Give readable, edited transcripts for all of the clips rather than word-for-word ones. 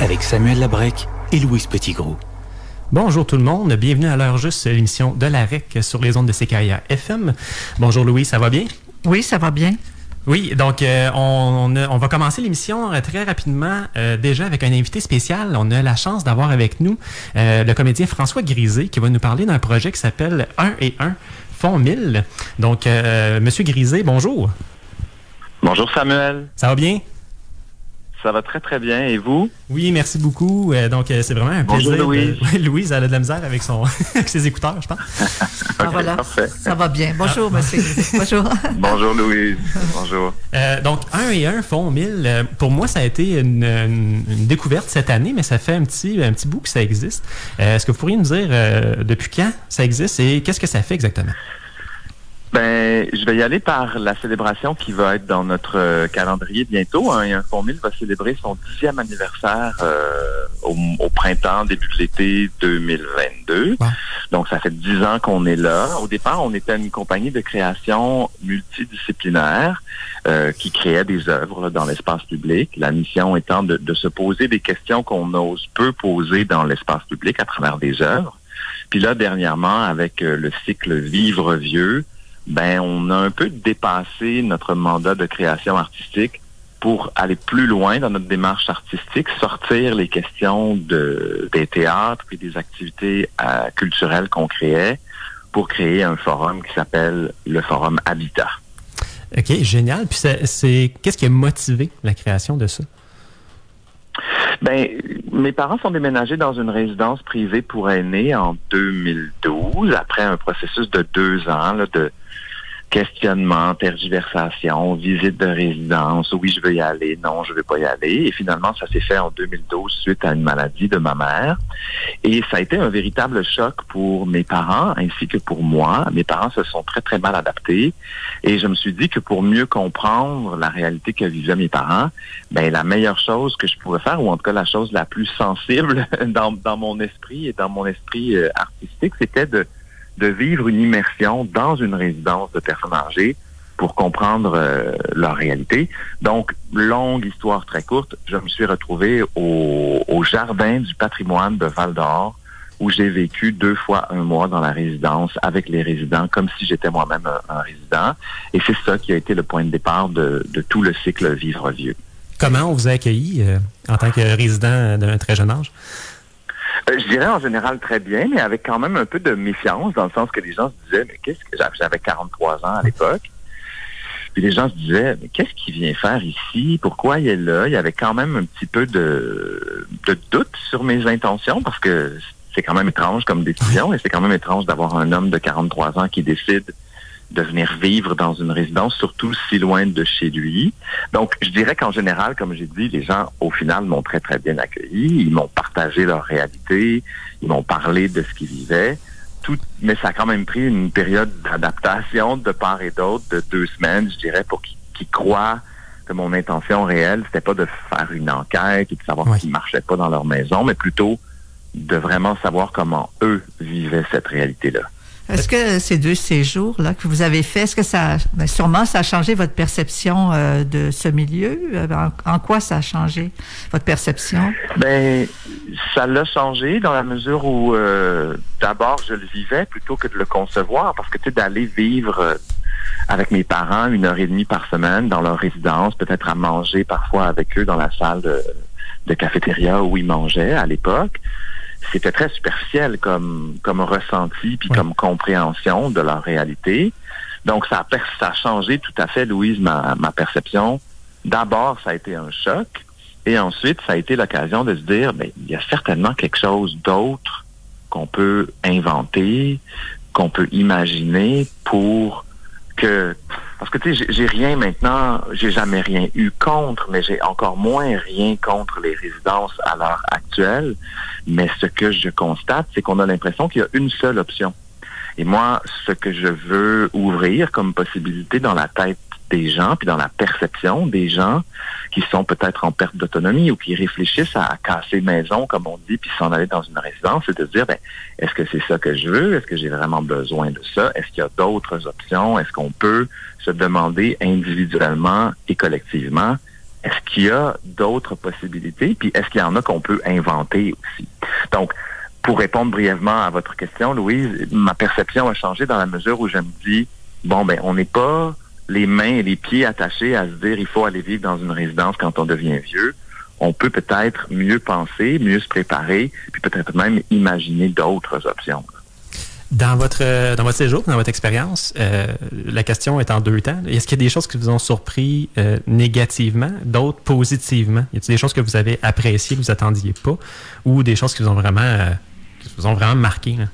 avec Samuel Labrec et Louise Petitgrou. Bonjour tout le monde, bienvenue à l'heure juste, l'émission de la REC sur les ondes de CKIA FM. Bonjour Louise, ça va bien? Oui, ça va bien. Oui, donc on va commencer l'émission très rapidement, déjà avec un invité spécial. On a la chance d'avoir avec nous le comédien François Grisé qui va nous parler d'un projet qui s'appelle 1 et 1 font 1000. Donc, Monsieur Grisé, bonjour. Bonjour Samuel. Ça va bien? Ça va très très bien. Et vous? Oui, merci beaucoup. Donc, c'est vraiment un plaisir. Bonjour Louise. Louise, elle a de la misère avec avec ses écouteurs, je pense. Okay, voilà, parfait. Ça va bien. Bonjour, monsieur. Bonjour. Bonjour Louise. Bonjour. Donc, 1 et 1 font 1000. Pour moi, ça a été une découverte cette année, mais ça fait un petit bout que ça existe. Est-ce que vous pourriez nous dire depuis quand ça existe et qu'est-ce que ça fait exactement? Ben, je vais y aller par la célébration qui va être dans notre calendrier bientôt. 1 et 1 font 1000 va célébrer son 10e anniversaire au printemps, début de l'été 2022. Ah. Donc, ça fait 10 ans qu'on est là. Au départ, on était une compagnie de création multidisciplinaire qui créait des œuvres là, dans l'espace public. La mission étant de se poser des questions qu'on ose peu poser dans l'espace public à travers des œuvres. Puis là, dernièrement, avec le cycle Vivre vieux, ben, on a un peu dépassé notre mandat de création artistique pour aller plus loin dans notre démarche artistique, sortir les questions des théâtres et des activités culturelles qu'on créait pour créer un forum qui s'appelle le Forum Habitat. OK, génial. Puis qu'est-ce qui a motivé la création de ça? Ben, mes parents sont déménagés dans une résidence privée pour aînés en 2012, après un processus de 2 ans là, de questionnement, tergiversation, visite de résidence, oui, je veux y aller, non, je veux pas y aller. Et finalement, ça s'est fait en 2012 suite à une maladie de ma mère. Et ça a été un véritable choc pour mes parents ainsi que pour moi. Mes parents se sont très, très mal adaptés. Et je me suis dit que pour mieux comprendre la réalité que vivaient mes parents, ben, la meilleure chose que je pouvais faire, ou en tout cas la chose la plus sensible dans mon esprit et dans mon esprit artistique, c'était de vivre une immersion dans une résidence de personnes âgées pour comprendre leur réalité. Donc, longue histoire très courte, je me suis retrouvé au Jardin du patrimoine de Val-d'Or où j'ai vécu 2 fois 1 mois dans la résidence avec les résidents, comme si j'étais moi-même un résident. Et c'est ça qui a été le point de départ de tout le cycle Vivre vieux. Comment on vous a accueilli en tant que résident d'un très jeune âge? Je dirais en général très bien, mais avec quand même un peu de méfiance, dans le sens que les gens se disaient, mais qu'est-ce que j'avais 43 ans à l'époque, puis les gens se disaient, mais qu'est-ce qu'il vient faire ici? Pourquoi il est là? Il y avait quand même un petit peu de doute sur mes intentions, parce que c'est quand même étrange comme décision, et c'est quand même étrange d'avoir un homme de 43 ans qui décide de venir vivre dans une résidence, surtout si loin de chez lui. Donc, je dirais qu'en général, comme j'ai dit, les gens, au final, m'ont très, très bien accueilli. Ils m'ont partagé leur réalité. Ils m'ont parlé de ce qu'ils vivaient. Mais ça a quand même pris une période d'adaptation de part et d'autre de 2 semaines, je dirais, pour qu'ils croient que mon intention réelle, c'était pas de faire une enquête et de savoir ce qui marchait pas dans leur maison, mais plutôt de vraiment savoir comment eux vivaient cette réalité-là. Est-ce que ces 2 séjours-là que vous avez faits, est-ce que sûrement ça a changé votre perception de ce milieu? En quoi ça a changé votre perception? Ben, ça l'a changé dans la mesure où d'abord je le vivais plutôt que de le concevoir, parce que tu sais, d'aller vivre avec mes parents 1h30 par semaine dans leur résidence, peut-être à manger parfois avec eux dans la salle de cafétéria où ils mangeaient à l'époque. C'était très superficiel comme ressenti puis comme compréhension de leur réalité. Donc, ça a changé tout à fait, Louise, ma perception. D'abord, ça a été un choc. Et ensuite, ça a été l'occasion de se dire, ben, il y a certainement quelque chose d'autre qu'on peut inventer, qu'on peut imaginer pour que... Parce que, tu sais, j'ai rien maintenant, j'ai jamais rien eu contre, mais j'ai encore moins rien contre les résidences à l'heure actuelle. Mais ce que je constate, c'est qu'on a l'impression qu'il y a une seule option. Et moi, ce que je veux ouvrir comme possibilité dans la tête des gens, puis dans la perception des gens qui sont peut-être en perte d'autonomie ou qui réfléchissent à casser maison, comme on dit, puis s'en aller dans une résidence, c'est de se dire, ben, est-ce que c'est ça que je veux? Est-ce que j'ai vraiment besoin de ça? Est-ce qu'il y a d'autres options? Est-ce qu'on peut se demander individuellement et collectivement, est-ce qu'il y a d'autres possibilités? Puis est-ce qu'il y en a qu'on peut inventer aussi? Donc, pour répondre brièvement à votre question, Louise, ma perception a changé dans la mesure où je me dis, on n'est pas les mains et les pieds attachés à se dire il faut aller vivre dans une résidence quand on devient vieux. On peut peut-être mieux penser, mieux se préparer, puis peut-être même imaginer d'autres options. Dans votre séjour, dans votre expérience, la question est en deux temps. Est-ce qu'il y a des choses qui vous ont surpris négativement, d'autres positivement? Y a-t-il des choses que vous avez appréciées, que vous attendiez pas, ou des choses qui vous ont vraiment marqué? Là?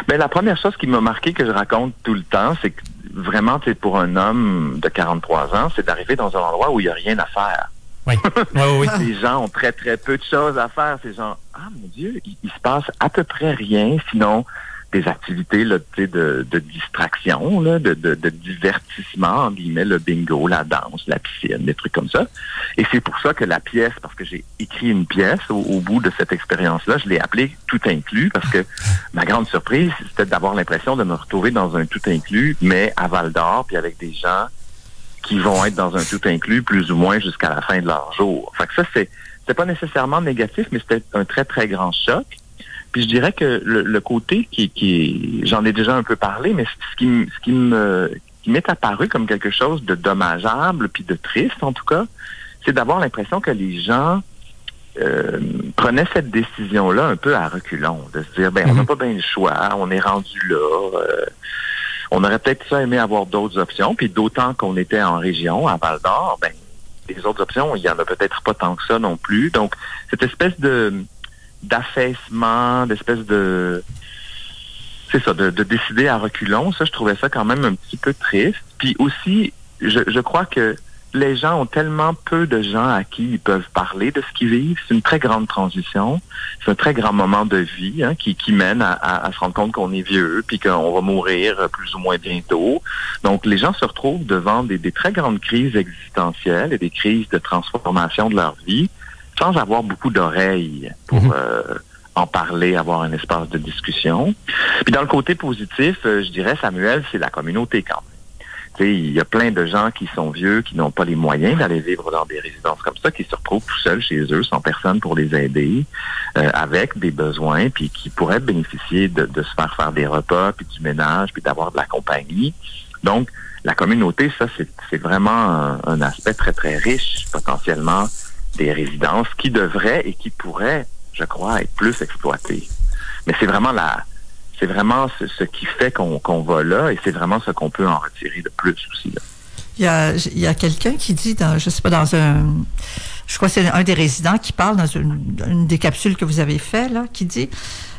Ben, la première chose qui m'a marqué, que je raconte tout le temps, c'est que vraiment, pour un homme de 43 ans, c'est d'arriver dans un endroit où il n'y a rien à faire. Oui. Oui. Les gens ont très, très peu de choses à faire. Ces gens, mon Dieu, il se passe à peu près rien, sinon des activités là, de distraction, là, de divertissement, en guillemets, le bingo, la danse, la piscine, des trucs comme ça. Et c'est pour ça que la pièce, parce que j'ai écrit une pièce au bout de cette expérience-là, je l'ai appelée Tout inclus, parce que ma grande surprise, c'était d'avoir l'impression de me retrouver dans un tout inclus, mais à Val-d'Or, puis avec des gens qui vont être dans un tout inclus plus ou moins jusqu'à la fin de leur jour. Fait que ça, c'est pas nécessairement négatif, mais c'était un très, très grand choc. Puis je dirais que le côté qui j'en ai déjà un peu parlé, mais ce qui m'est apparu comme quelque chose de dommageable puis de triste en tout cas, c'est d'avoir l'impression que les gens prenaient cette décision-là un peu à reculons, de se dire on n'a pas bien le choix, on est rendu là, on aurait peut-être ça aimé avoir d'autres options, puis d'autant qu'on était en région, à Val-d'Or, les autres options, il y en a peut-être pas tant que ça non plus. Donc cette espèce d'affaissement, d'espèce de... C'est ça, de décider à reculons. Ça, je trouvais ça quand même un petit peu triste. Puis aussi, je crois que les gens ont tellement peu de gens à qui ils peuvent parler de ce qu'ils vivent. C'est une très grande transition. C'est un très grand moment de vie qui mène à se rendre compte qu'on est vieux puis qu'on va mourir plus ou moins bientôt. Donc, les gens se retrouvent devant des très grandes crises existentielles et des crises de transformation de leur vie sans avoir beaucoup d'oreilles pour en parler, avoir un espace de discussion. Puis dans le côté positif, je dirais, Samuel, c'est la communauté quand même. Il y a plein de gens qui sont vieux, qui n'ont pas les moyens d'aller vivre dans des résidences comme ça, qui se retrouvent tout seuls chez eux, sans personne pour les aider, avec des besoins, puis qui pourraient bénéficier de se faire des repas, puis du ménage, puis d'avoir de la compagnie. Donc, la communauté, ça, c'est vraiment un aspect très, très riche, potentiellement, des résidences qui devraient et qui pourraient, je crois, être plus exploitées. Mais c'est vraiment ce qui fait qu'on va là et c'est vraiment ce qu'on peut en retirer de plus aussi. Là. Il y a quelqu'un qui dit, je crois que c'est un des résidents qui parle dans une des capsules que vous avez fait, là, qui dit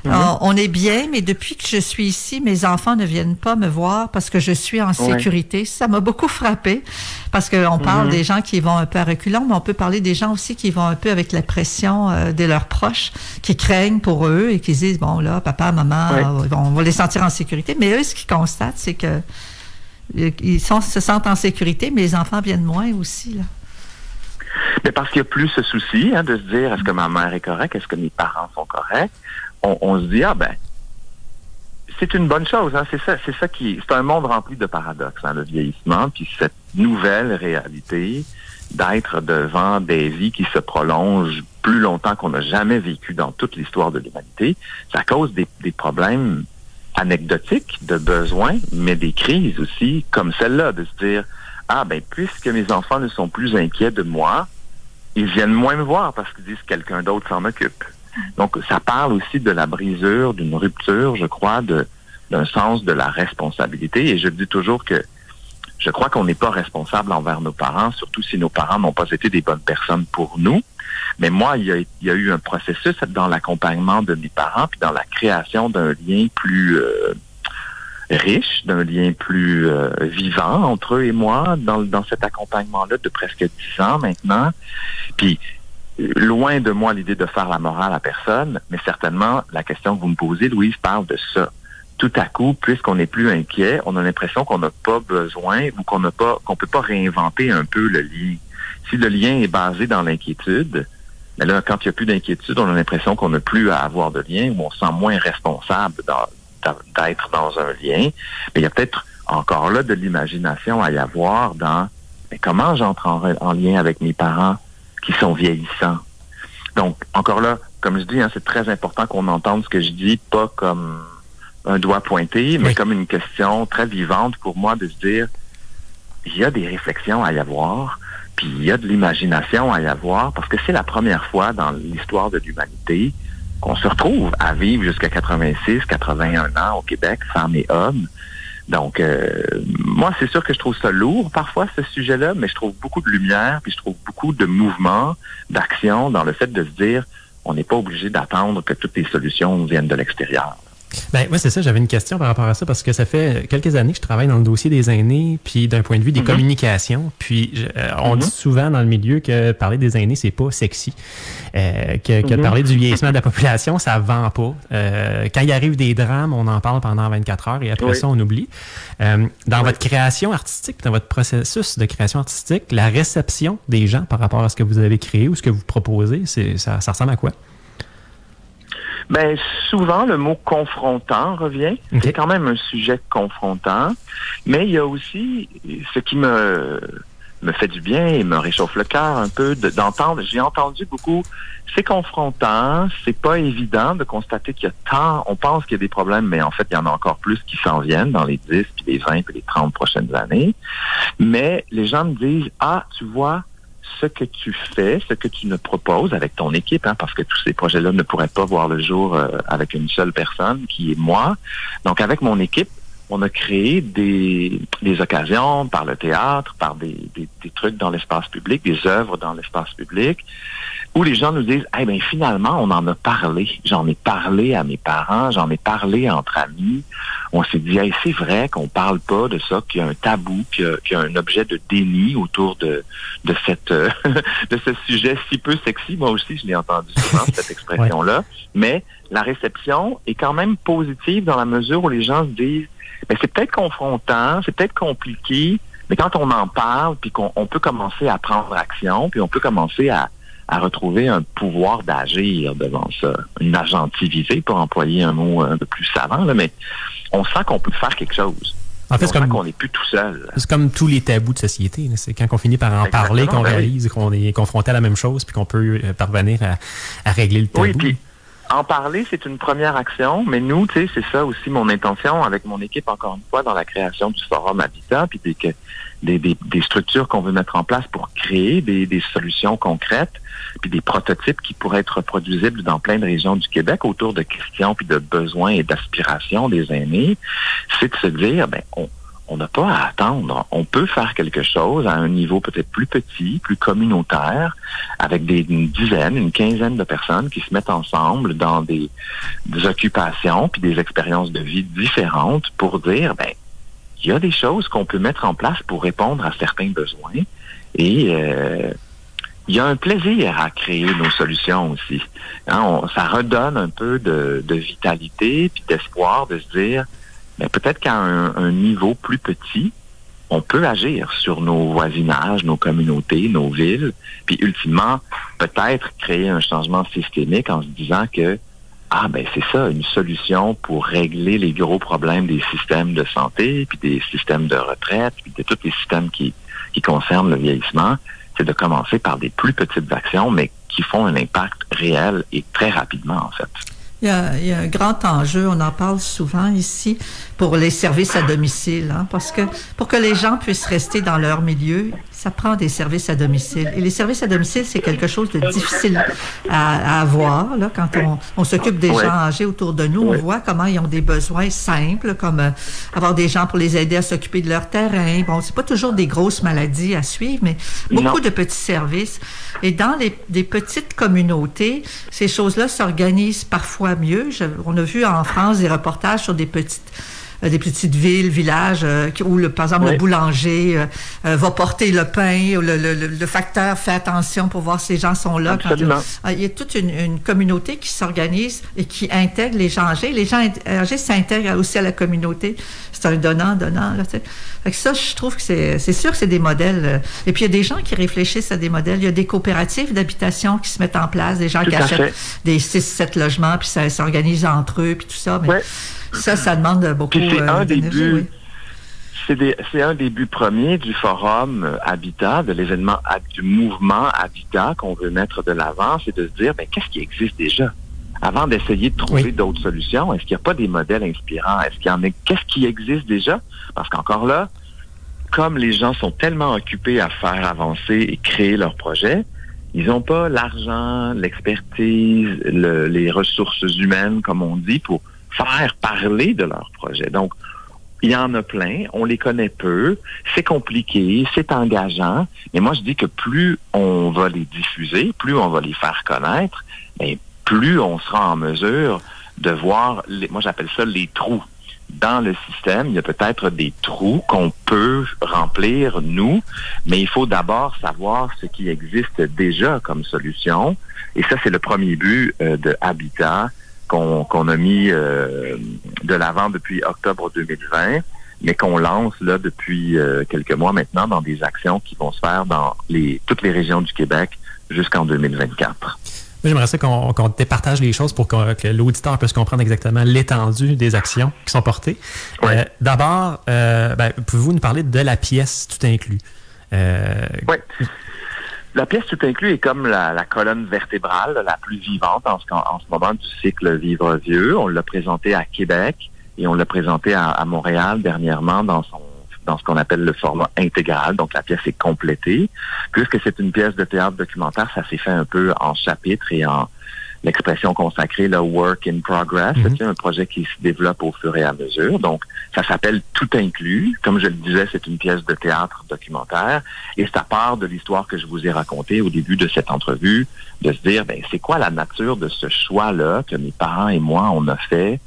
on est bien, mais depuis que je suis ici, mes enfants ne viennent pas me voir parce que je suis en sécurité. Ouais. Ça m'a beaucoup frappé parce qu'on parle des gens qui vont un peu à reculons, mais on peut parler des gens aussi qui vont un peu avec la pression de leurs proches, qui craignent pour eux et qui disent, bon là, papa, maman, on va les sentir en sécurité. Mais eux, ce qu'ils constatent, c'est que se sentent en sécurité, mais les enfants viennent moins aussi, là. Mais parce qu'il y a plus ce souci de se dire, est-ce que ma mère est correcte, est-ce que mes parents sont corrects? On se dit, c'est une bonne chose. C'est un monde rempli de paradoxes, le vieillissement, puis cette nouvelle réalité d'être devant des vies qui se prolongent plus longtemps qu'on n'a jamais vécu dans toute l'histoire de l'humanité, ça cause des problèmes anecdotiques de besoins, mais des crises aussi, comme celle-là, de se dire, puisque mes enfants ne sont plus inquiets de moi, ils viennent moins me voir parce qu'ils disent que quelqu'un d'autre s'en occupe. Donc, ça parle aussi de la brisure, d'une rupture, je crois, d'un sens de la responsabilité. Et je dis toujours que je crois qu'on n'est pas responsable envers nos parents, surtout si nos parents n'ont pas été des bonnes personnes pour nous. Mais moi, il y a eu un processus dans l'accompagnement de mes parents, puis dans la création d'un lien plus riche, d'un lien plus vivant entre eux et moi, dans cet accompagnement-là de presque 10 ans maintenant. Puis, loin de moi l'idée de faire la morale à personne, mais certainement, la question que vous me posez, Louise, parle de ça. Tout à coup, puisqu'on n'est plus inquiet, on a l'impression qu'on n'a pas besoin ou qu'on peut pas réinventer un peu le lien. Si le lien est basé dans l'inquiétude, mais là, quand il n'y a plus d'inquiétude, on a l'impression qu'on n'a plus à avoir de lien ou on se sent moins responsable d'être dans un lien. Mais il y a peut-être encore là de l'imagination à y avoir dans mais comment j'entre en lien avec mes parents qui sont vieillissants? Donc, encore là, comme je dis, c'est très important qu'on entende ce que je dis, pas comme un doigt pointé, mais comme une question très vivante pour moi de se dire, il y a des réflexions à y avoir, puis il y a de l'imagination à y avoir, parce que c'est la première fois dans l'histoire de l'humanité qu'on se retrouve à vivre jusqu'à 86, 81 ans au Québec, femmes et hommes. Donc, moi, c'est sûr que je trouve ça lourd parfois, ce sujet-là, mais je trouve beaucoup de lumière, puis je trouve beaucoup de mouvement, d'action dans le fait de se dire, on n'est pas obligé d'attendre que toutes les solutions viennent de l'extérieur. Ben, moi, c'est ça, j'avais une question par rapport à ça, parce que ça fait quelques années que je travaille dans le dossier des aînés, puis d'un point de vue des communications, puis on dit souvent dans le milieu que parler des aînés, c'est pas sexy, que parler du vieillissement de la population, ça vend pas. Quand il arrive des drames, on en parle pendant 24 heures, et après ça, on oublie. Dans votre création artistique, dans votre processus de création artistique, la réception des gens par rapport à ce que vous avez créé ou ce que vous proposez, ça ressemble à quoi? Ben, souvent, le mot confrontant revient. Okay. C'est quand même un sujet confrontant. Mais il y a aussi ce qui me fait du bien et me réchauffe le cœur un peu d'entendre. J'ai entendu beaucoup, c'est confrontant, c'est pas évident de constater qu'il y a tant, on pense qu'il y a des problèmes, mais en fait, il y en a encore plus qui s'en viennent dans les 10, puis les 20, puis les 30 prochaines années. Mais les gens me disent, tu vois, ce que tu fais, ce que tu nous proposes avec ton équipe, parce que tous ces projets-là ne pourraient pas voir le jour avec une seule personne, qui est moi. Donc, avec mon équipe, on a créé des occasions par le théâtre, par des trucs dans l'espace public, des œuvres dans l'espace public, où les gens nous disent, finalement, on en a parlé. J'en ai parlé à mes parents, j'en ai parlé entre amis. On s'est dit, c'est vrai qu'on parle pas de ça, qu'il y a un tabou, qu'il y a un objet de déni autour de cette de ce sujet si peu sexy. Moi aussi, je l'ai entendu souvent, cette expression-là. Mais la réception est quand même positive dans la mesure où les gens se disent, c'est peut-être confrontant, c'est peut-être compliqué, mais quand on en parle, puis qu'on peut commencer à prendre action, puis on peut commencer à retrouver un pouvoir d'agir devant ça, une agentivité, pour employer un mot un peu plus savant, là, mais on sent qu'on peut faire quelque chose. En fait, on sent qu'on n'est plus tout seul. C'est comme tous les tabous de société. Là. C'est quand on finit par en parler, qu'on réalise qu'on est confronté à la même chose, puis qu'on peut parvenir à régler le tabou. Oui, puis en parler, c'est une première action, mais nous, c'est ça aussi mon intention avec mon équipe, encore une fois, dans la création du Forum Habitat, puis des structures qu'on veut mettre en place pour créer des solutions concrètes, puis des prototypes qui pourraient être reproduisibles dans plein de régions du Québec autour de questions puis de besoins et d'aspirations des aînés, c'est de se dire, on n'a pas à attendre. On peut faire quelque chose à un niveau peut-être plus petit, plus communautaire, avec une dizaine, une quinzaine de personnes qui se mettent ensemble dans des occupations puis des expériences de vie différentes pour dire, il y a des choses qu'on peut mettre en place pour répondre à certains besoins et il y a un plaisir à créer nos solutions aussi. Ça redonne un peu de vitalité puis d'espoir de se dire, peut-être qu'à un niveau plus petit, on peut agir sur nos voisinages, nos communautés, nos villes, puis ultimement, peut-être créer un changement systémique en se disant que c'est ça, une solution pour régler les gros problèmes des systèmes de santé, puis des systèmes de retraite, puis de tous les systèmes qui concernent le vieillissement, c'est de commencer par des plus petites actions, mais qui font un impact réel et très rapidement, en fait. Il y a un grand enjeu, on en parle souvent ici, pour les services à domicile, parce que pour que les gens puissent rester dans leur milieu, ça prend des services à domicile. Et les services à domicile, c'est quelque chose de difficile à avoir. Là, quand on s'occupe des gens âgés autour de nous, on voit comment ils ont des besoins simples, comme avoir des gens pour les aider à s'occuper de leur terrain. Bon, c'est pas toujours des grosses maladies à suivre, mais beaucoup de petits services. Et dans des petites communautés, ces choses-là s'organisent parfois mieux. On a vu en France des reportages sur des petites villes, villages, où, par exemple, le boulanger va porter le pain, ou le facteur fait attention pour voir si les gens sont là. Il y a toute une communauté qui s'organise et qui intègre les gens âgés. Les gens âgés s'intègrent aussi à la communauté. C'est un donnant-donnant. Là, fait que ça, je trouve que c'est sûr que c'est des modèles. Et puis, il y a des gens qui réfléchissent à des modèles. Il y a des coopératives d'habitation qui se mettent en place, des gens qui achètent des 6-7 logements, puis ça s'organise entre eux, puis tout ça. Mais ça demande beaucoup c'est un des buts. C'est un des buts premiers du forum Habitat, de l'événement, du mouvement Habitat qu'on veut mettre de l'avant, c'est de se dire, qu'est-ce qui existe déjà? Avant d'essayer de trouver d'autres solutions, est-ce qu'il n'y a pas des modèles inspirants? Qu'est-ce qui existe déjà? Parce qu'encore là, comme les gens sont tellement occupés à faire avancer et créer leurs projets, ils n'ont pas l'argent, l'expertise, les ressources humaines, comme on dit, pour faire parler de leurs projets. Donc, il y en a plein, on les connaît peu, c'est compliqué, c'est engageant, mais moi je dis que plus on va les diffuser, plus on va les faire connaître, plus on sera en mesure de voir, moi j'appelle ça les trous. Dans le système, il y a peut-être des trous qu'on peut remplir, nous, mais il faut d'abord savoir ce qui existe déjà comme solution. Et ça, c'est le premier but de Habitat qu'on a mis de l'avant depuis octobre 2020, mais qu'on lance là depuis quelques mois maintenant dans des actions qui vont se faire dans toutes les régions du Québec jusqu'en 2024. Moi, j'aimerais ça qu'on départage les choses pour que l'auditeur puisse comprendre exactement l'étendue des actions qui sont portées. Ouais. D'abord, pouvez-vous nous parler de la pièce tout inclus? Oui. La pièce tout inclus est comme la colonne vertébrale la plus vivante en ce moment du cycle Vivre Vieux. On l'a présenté à Québec et on l'a présenté à Montréal dernièrement dans ce qu'on appelle le format intégral. Donc, la pièce est complétée. Puisque c'est une pièce de théâtre documentaire, ça s'est fait un peu en chapitres et en l'expression consacrée, le work in progress. C'est un projet qui se développe au fur et à mesure. Donc, ça s'appelle Tout inclus. Comme je le disais, c'est une pièce de théâtre documentaire. Et c'est à part de l'histoire que je vous ai racontée au début de cette entrevue, de se dire, c'est quoi la nature de ce choix-là que mes parents et moi, on a fait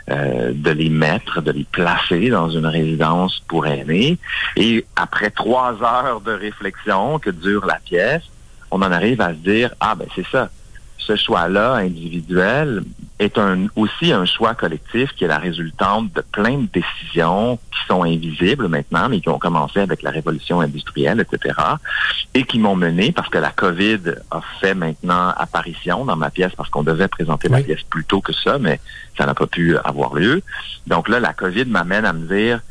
de les mettre, de les placer dans une résidence pour aînés. Et après 3 heures de réflexion que dure la pièce, on en arrive à se dire, c'est ça. Ce choix-là individuel est aussi un choix collectif qui est la résultante de plein de décisions qui sont invisibles maintenant, mais qui ont commencé avec la révolution industrielle, etc., et qui m'ont mené, parce que la COVID a fait maintenant apparition dans ma pièce, parce qu'on devait présenter la pièce plus tôt que ça, mais ça n'a pas pu avoir lieu. Donc là, la COVID m'amène à me dire,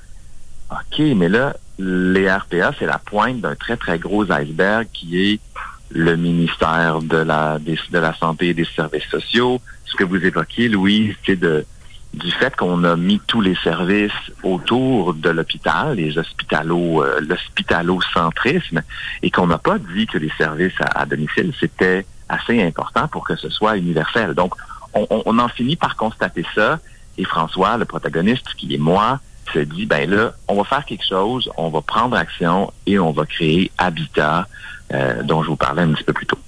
OK, mais là, les RPA, c'est la pointe d'un très, très gros iceberg qui est le ministère de la Santé et des Services sociaux. Ce que vous évoquiez, Louise, c'est du fait qu'on a mis tous les services autour de l'hôpital, l'hospitalocentrisme, et qu'on n'a pas dit que les services à domicile, c'était assez important pour que ce soit universel. Donc, on en finit par constater ça, et François, le protagoniste, qui est moi, se dit, là, on va faire quelque chose, on va prendre action et on va créer Habitat, dont je vous parlais un petit peu plus tôt.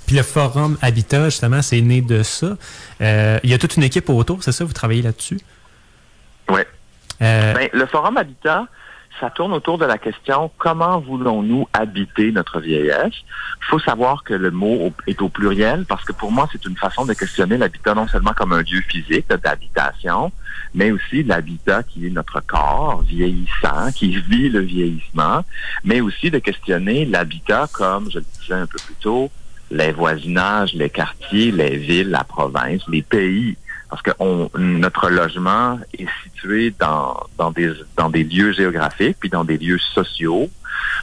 Puis le forum Habitat, justement, c'est né de ça. Il y a toute une équipe autour, c'est ça? Vous travaillez là-dessus? Oui. Le forum Habitat, ça tourne autour de la question « Comment voulons-nous habiter notre vieillesse ?» Il faut savoir que le mot est au pluriel parce que pour moi, c'est une façon de questionner l'habitat non seulement comme un lieu physique d'habitation, mais aussi l'habitat qui est notre corps vieillissant, qui vit le vieillissement, mais aussi de questionner l'habitat comme, je le disais un peu plus tôt, les voisinages, les quartiers, les villes, la province, les pays. Parce que notre logement est situé dans des lieux géographiques puis dans des lieux sociaux.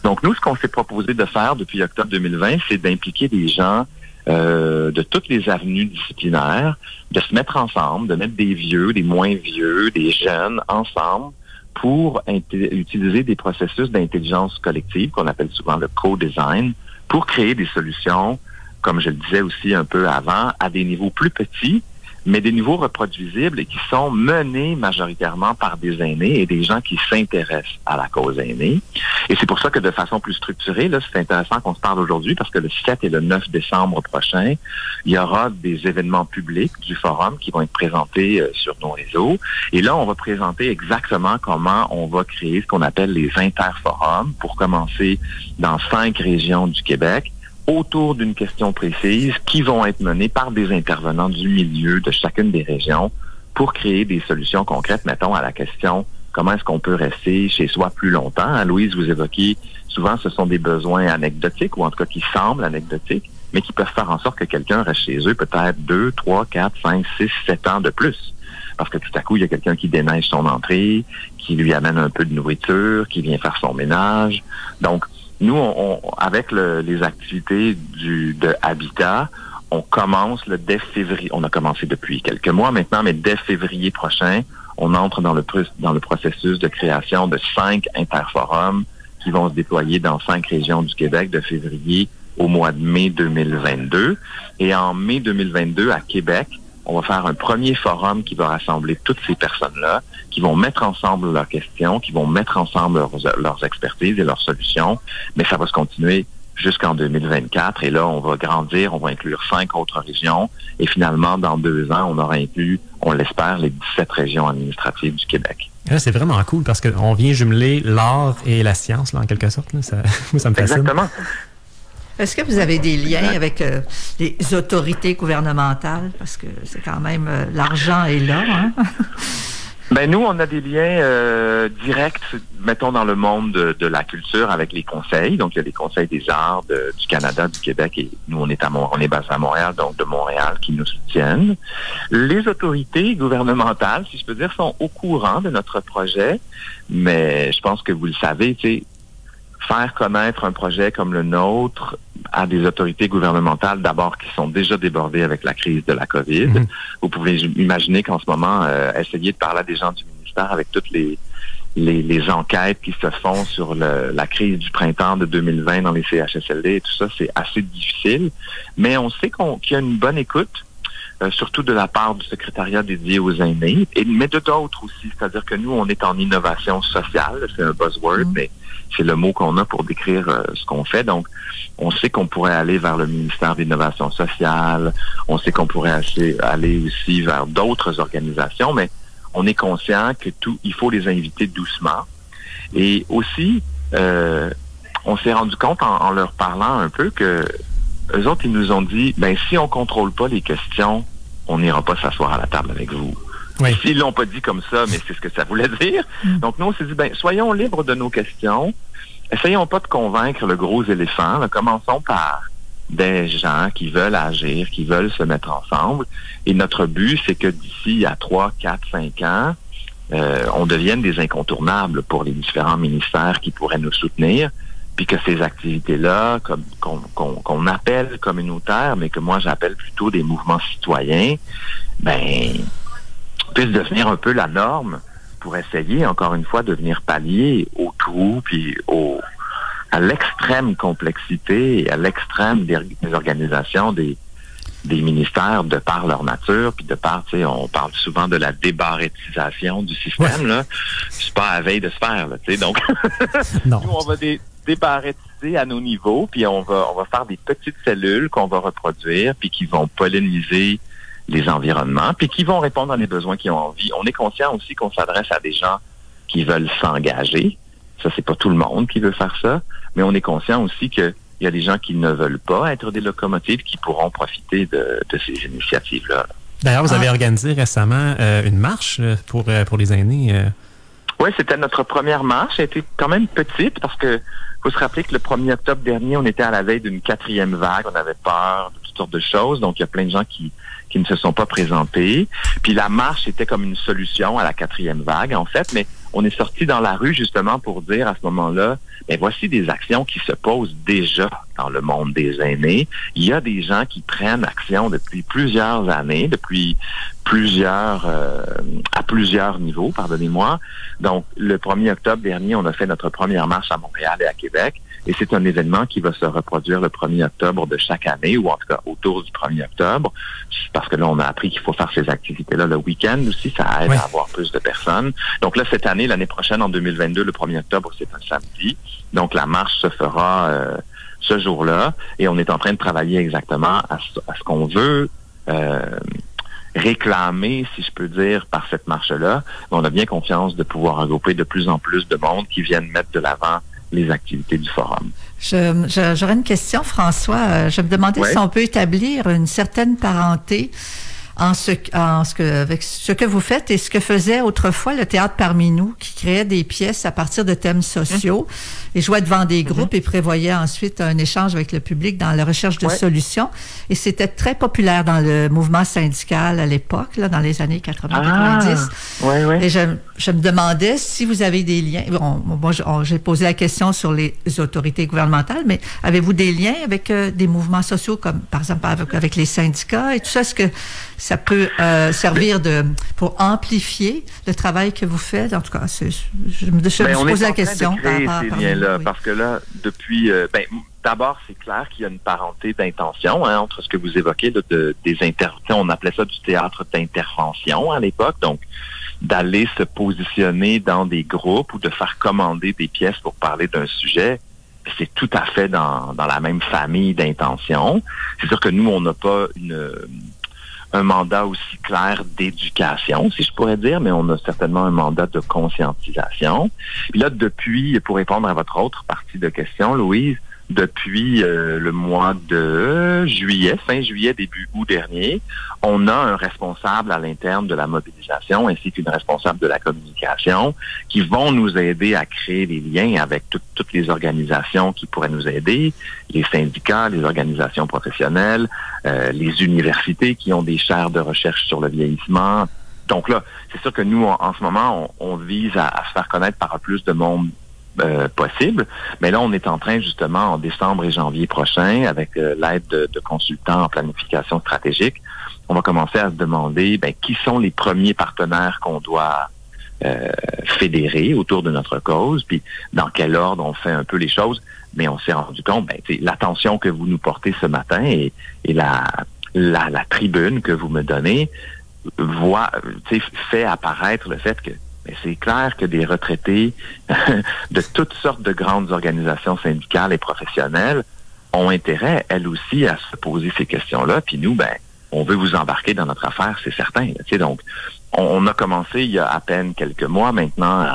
Donc, nous, ce qu'on s'est proposé de faire depuis octobre 2020, c'est d'impliquer des gens de toutes les avenues disciplinaires, de se mettre ensemble, de mettre des vieux, des moins vieux, des jeunes ensemble pour utiliser des processus d'intelligence collective qu'on appelle souvent le co-design pour créer des solutions, comme je le disais aussi un peu avant, à des niveaux plus petits, mais des niveaux reproduisibles et qui sont menés majoritairement par des aînés et des gens qui s'intéressent à la cause aînée. Et c'est pour ça que de façon plus structurée, là, c'est intéressant qu'on se parle aujourd'hui parce que le 7 et le 9 décembre prochain, il y aura des événements publics du forum qui vont être présentés sur nos réseaux. Et là, on va présenter exactement comment on va créer ce qu'on appelle les interforums pour commencer dans 5 régions du Québec autour d'une question précise qui vont être menées par des intervenants du milieu de chacune des régions pour créer des solutions concrètes, mettons, à la question comment est-ce qu'on peut rester chez soi plus longtemps. Hein, Louise, vous évoquiez, souvent ce sont des besoins anecdotiques ou en tout cas qui semblent anecdotiques, mais qui peuvent faire en sorte que quelqu'un reste chez eux peut-être 2, 3, 4, 5, 6, 7 ans de plus. parce que tout à coup, il y a quelqu'un qui déneige son entrée, qui lui amène un peu de nourriture, qui vient faire son ménage. Donc, nous, avec les activités de Habitat, on commence dès février. On a commencé depuis quelques mois maintenant, mais dès février prochain, on entre dans le processus de création de 5 interforums qui vont se déployer dans 5 régions du Québec de février au mois de mai 2022. Et en mai 2022, à Québec, on va faire un premier forum qui va rassembler toutes ces personnes-là, qui vont mettre ensemble leurs questions, qui vont mettre ensemble leurs expertises et leurs solutions. Mais ça va se continuer jusqu'en 2024. Et là, on va grandir, on va inclure 5 autres régions. Et finalement, dans 2 ans, on aura inclus, on l'espère, les 17 régions administratives du Québec. Là, c'est vraiment cool parce qu'on vient jumeler l'art et la science, là, en quelque sorte. Là. Ça me fascine. Exactement. Est-ce que vous avez des liens avec les autorités gouvernementales? Parce que c'est quand même, l'argent est là, hein? Ben nous, on a des liens directs, mettons, dans le monde de la culture avec les conseils. Donc, il y a les conseils des arts du Canada, du Québec, et nous, on est basé à Montréal, donc de Montréal, qui nous soutiennent. Les autorités gouvernementales, si je peux dire, sont au courant de notre projet, mais je pense que vous le savez, tu sais, faire connaître un projet comme le nôtre à des autorités gouvernementales, d'abord, qui sont déjà débordées avec la crise de la COVID. Mm-hmm. Vous pouvez imaginer qu'en ce moment, essayer de parler à des gens du ministère avec toutes les enquêtes qui se font sur la crise du printemps de 2020 dans les CHSLD et tout ça, c'est assez difficile. Mais on sait qu'il y a une bonne écoute, surtout de la part du secrétariat dédié aux aînés, mais de d'autres aussi. C'est-à-dire que nous, on est en innovation sociale, c'est un buzzword, mais c'est le mot qu'on a pour décrire ce qu'on fait. Donc, on sait qu'on pourrait aller vers le ministère de l'Innovation sociale, on sait qu'on pourrait aller aussi vers d'autres organisations, mais on est conscient que il faut les inviter doucement. Et aussi, on s'est rendu compte en leur parlant un peu que eux autres, ils nous ont dit, ben si on contrôle pas les questions, on n'ira pas s'asseoir à la table avec vous. Oui. Ils l'ont pas dit comme ça, mais c'est ce que ça voulait dire. Donc, nous, on s'est dit, ben soyons libres de nos questions. Essayons pas de convaincre le gros éléphant. Là. Commençons par des gens qui veulent agir, qui veulent se mettre ensemble. Et notre but, c'est que d'ici à 3, 4, 5 ans, on devienne des incontournables pour les différents ministères qui pourraient nous soutenir, puis que ces activités-là, qu'on appelle communautaires, mais que moi j'appelle plutôt des mouvements citoyens, ben puissent devenir un peu la norme pour essayer, encore une fois, de venir pallier au trou, puis à l'extrême complexité et à l'extrême des organisations des ministères de par leur nature, puis de par, tu sais, on parle souvent de la débarrétisation du système, là. C'est pas à veille de se faire, là, tu sais, donc non. Nous, on va débarrétiser à nos niveaux, puis on va faire des petites cellules qu'on va reproduire, puis qui vont polliniser les environnements, puis qui vont répondre à des besoins qui ont envie. On est conscient aussi qu'on s'adresse à des gens qui veulent s'engager. Ça, c'est pas tout le monde qui veut faire ça, mais on est conscient aussi qu'il y a des gens qui ne veulent pas être des locomotives qui pourront profiter de ces initiatives-là. D'ailleurs, vous avez organisé récemment une marche pour les aînés. Oui, c'était notre première marche. Elle était quand même petite parce que faut se rappeler que le 1er octobre dernier, on était à la veille d'une 4e vague. On avait peur de toutes sortes de choses. Donc, il y a plein de gens qui ne se sont pas présentés. Puis la marche était comme une solution à la 4e vague, en fait. Mais on est sorti dans la rue justement pour dire à ce moment-là, ben voici des actions qui se posent déjà dans le monde des aînés. Il y a des gens qui prennent action depuis plusieurs années, depuis à plusieurs niveaux, pardonnez-moi. Donc, le 1er octobre dernier, on a fait notre première marche à Montréal et à Québec. Et c'est un événement qui va se reproduire le 1er octobre de chaque année, ou en tout cas autour du 1er octobre. Parce que là, on a appris qu'il faut faire ces activités-là le week-end aussi. Ça aide à avoir plus de personnes. Donc là, cette année, l'année prochaine, en 2022, le 1er octobre, c'est un samedi. Donc, la marche se fera ce jour-là. Et on est en train de travailler exactement à ce qu'on veut réclamer, si je peux dire, par cette marche-là. Mais on a bien confiance de pouvoir regrouper de plus en plus de monde qui viennent mettre de l'avant les activités du forum. J'aurais une question, François. Je me demandais si on peut établir une certaine parenté avec ce que vous faites et ce que faisait autrefois le Théâtre Parmi nous, qui créait des pièces à partir de thèmes sociaux et jouait devant des groupes et prévoyait ensuite un échange avec le public dans la recherche de solutions. Et c'était très populaire dans le mouvement syndical à l'époque, là, dans les années 80-90. Et je me demandais si vous avez des liens. Moi, j'ai posé la question sur les autorités gouvernementales, mais avez-vous des liens avec des mouvements sociaux, comme par exemple avec les syndicats et tout ça? Est-ce que ça peut servir pour amplifier le travail que vous faites? En tout cas, je me pose la question. On est en train de créer ces liens-là, parce que là, depuis... d'abord, c'est clair qu'il y a une parenté d'intention entre ce que vous évoquez, là, on appelait ça du théâtre d'intervention à l'époque, donc d'aller se positionner dans des groupes ou de faire commander des pièces pour parler d'un sujet. C'est tout à fait dans la même famille d'intention. C'est sûr que nous, on n'a pas un mandat aussi clair d'éducation, si je pourrais dire, mais on a certainement un mandat de conscientisation. Puis là, depuis, pour répondre à votre autre partie de question, Louise, depuis le mois de juillet, fin juillet, début août dernier, on a un responsable à l'interne de la mobilisation ainsi qu'une responsable de la communication qui vont nous aider à créer des liens avec toutes les organisations qui pourraient nous aider, les syndicats, les organisations professionnelles, les universités qui ont des chaires de recherche sur le vieillissement. Donc là, c'est sûr que nous, en ce moment, on vise à se faire connaître par plus de monde possible. Mais là, on est en train, justement, en décembre et janvier prochain, avec l'aide de consultants en planification stratégique, on va commencer à se demander qui sont les premiers partenaires qu'on doit fédérer autour de notre cause, puis dans quel ordre on fait un peu les choses. Mais on s'est rendu compte, l'attention que vous nous portez ce matin et la tribune que vous me donnez fait apparaître le fait que mais c'est clair que des retraités de toutes sortes de grandes organisations syndicales et professionnelles ont intérêt, elles aussi, à se poser ces questions-là. Puis nous, on veut vous embarquer dans notre affaire, c'est certain. Donc, on a commencé il y a à peine quelques mois maintenant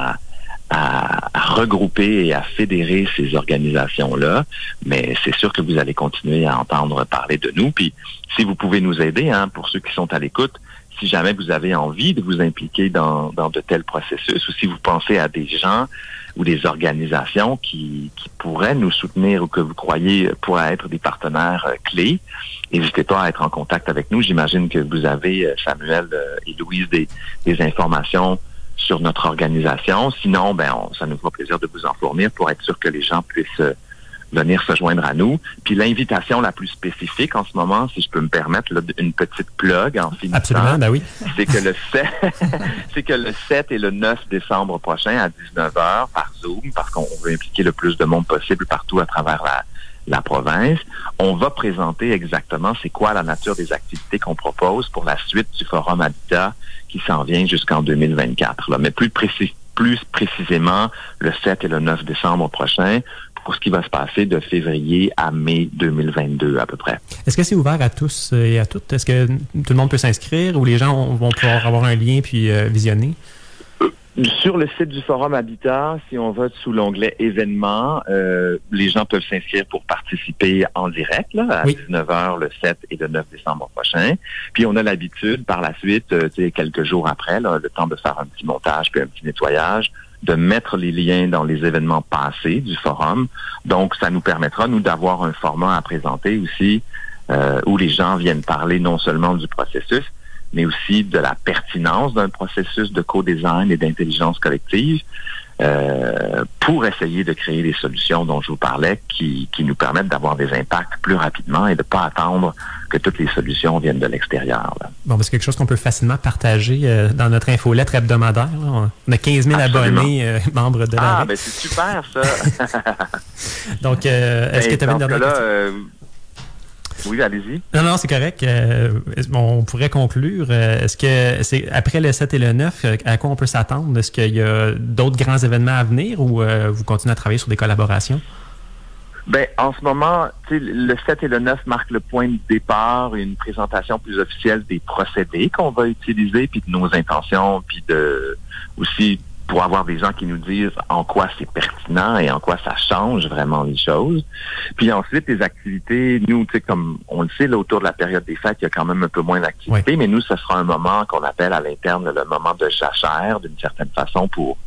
à regrouper et à fédérer ces organisations-là. Mais c'est sûr que vous allez continuer à entendre parler de nous. Puis, si vous pouvez nous aider, pour ceux qui sont à l'écoute, si jamais vous avez envie de vous impliquer dans de tels processus, ou si vous pensez à des gens ou des organisations qui pourraient nous soutenir ou que vous croyez pourraient être des partenaires clés, n'hésitez pas à être en contact avec nous. J'imagine que vous avez, Samuel et Louise, des informations sur notre organisation. Sinon, ça nous fera plaisir de vous en fournir pour être sûr que les gens puissent venir se joindre à nous. Puis l'invitation la plus spécifique en ce moment, si je peux me permettre, là, une petite plug en finissant. Absolument, oui. C'est que le 7 et le 9 décembre prochain à 19h par Zoom, parce qu'on veut impliquer le plus de monde possible partout à travers la province, on va présenter exactement c'est quoi la nature des activités qu'on propose pour la suite du Forum Habitat qui s'en vient jusqu'en 2024. Là. Mais plus précisément, le 7 et le 9 décembre prochain, pour ce qui va se passer de février à mai 2022 à peu près. Est-ce que c'est ouvert à tous et à toutes? Est-ce que tout le monde peut s'inscrire ou les gens vont pouvoir avoir un lien puis visionner? Sur le site du Forum Habitat, si on va sous l'onglet événements, les gens peuvent s'inscrire pour participer en direct là, à 19h le 7 et le 9 décembre prochain. Puis on a l'habitude par la suite, quelques jours après, là, le temps de faire un petit montage puis un petit nettoyage, de mettre les liens dans les événements passés du forum. Donc, ça nous permettra, nous, d'avoir un format à présenter aussi où les gens viennent parler non seulement du processus, mais aussi de la pertinence d'un processus de co-design et d'intelligence collective pour essayer de créer des solutions dont je vous parlais qui nous permettent d'avoir des impacts plus rapidement et de ne pas attendre que toutes les solutions viennent de l'extérieur. Là. Bon, c'est quelque chose qu'on peut facilement partager dans notre infolettre hebdomadaire. Là. On a 15 000 abonnés membres de la REC. C'est super, ça! Donc, est-ce que tu avais une dernière question? Oui, allez-y. Non, c'est correct. On pourrait conclure. Est-ce que c'est après le 7 et le 9, à quoi on peut s'attendre? Est-ce qu'il y a d'autres grands événements à venir ou vous continuez à travailler sur des collaborations? En ce moment, le 7 et le 9 marquent le point de départ, une présentation plus officielle des procédés qu'on va utiliser, puis de nos intentions, puis aussi pour avoir des gens qui nous disent en quoi c'est pertinent et en quoi ça change vraiment les choses. Puis ensuite, les activités, nous, tu sais, comme on le sait, là, autour de la période des fêtes, il y a quand même un peu moins d'activités, mais nous, ce sera un moment qu'on appelle à l'interne le moment de jachère, d'une certaine façon, pour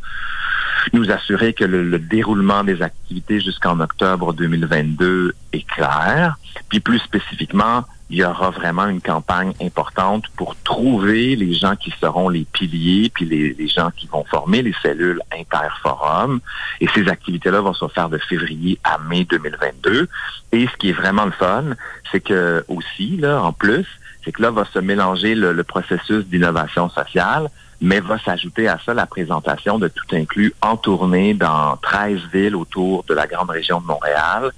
nous assurer que le déroulement des activités jusqu'en octobre 2022 est clair. Puis plus spécifiquement, il y aura vraiment une campagne importante pour trouver les gens qui seront les piliers, puis les gens qui vont former les cellules interforum. Et ces activités-là vont se faire de février à mai 2022. Et ce qui est vraiment le fun, c'est que aussi, là, en plus, c'est que là va se mélanger le processus d'innovation sociale, mais va s'ajouter à ça la présentation de Tout inclus en tournée dans 13 villes autour de la grande région de Montréal,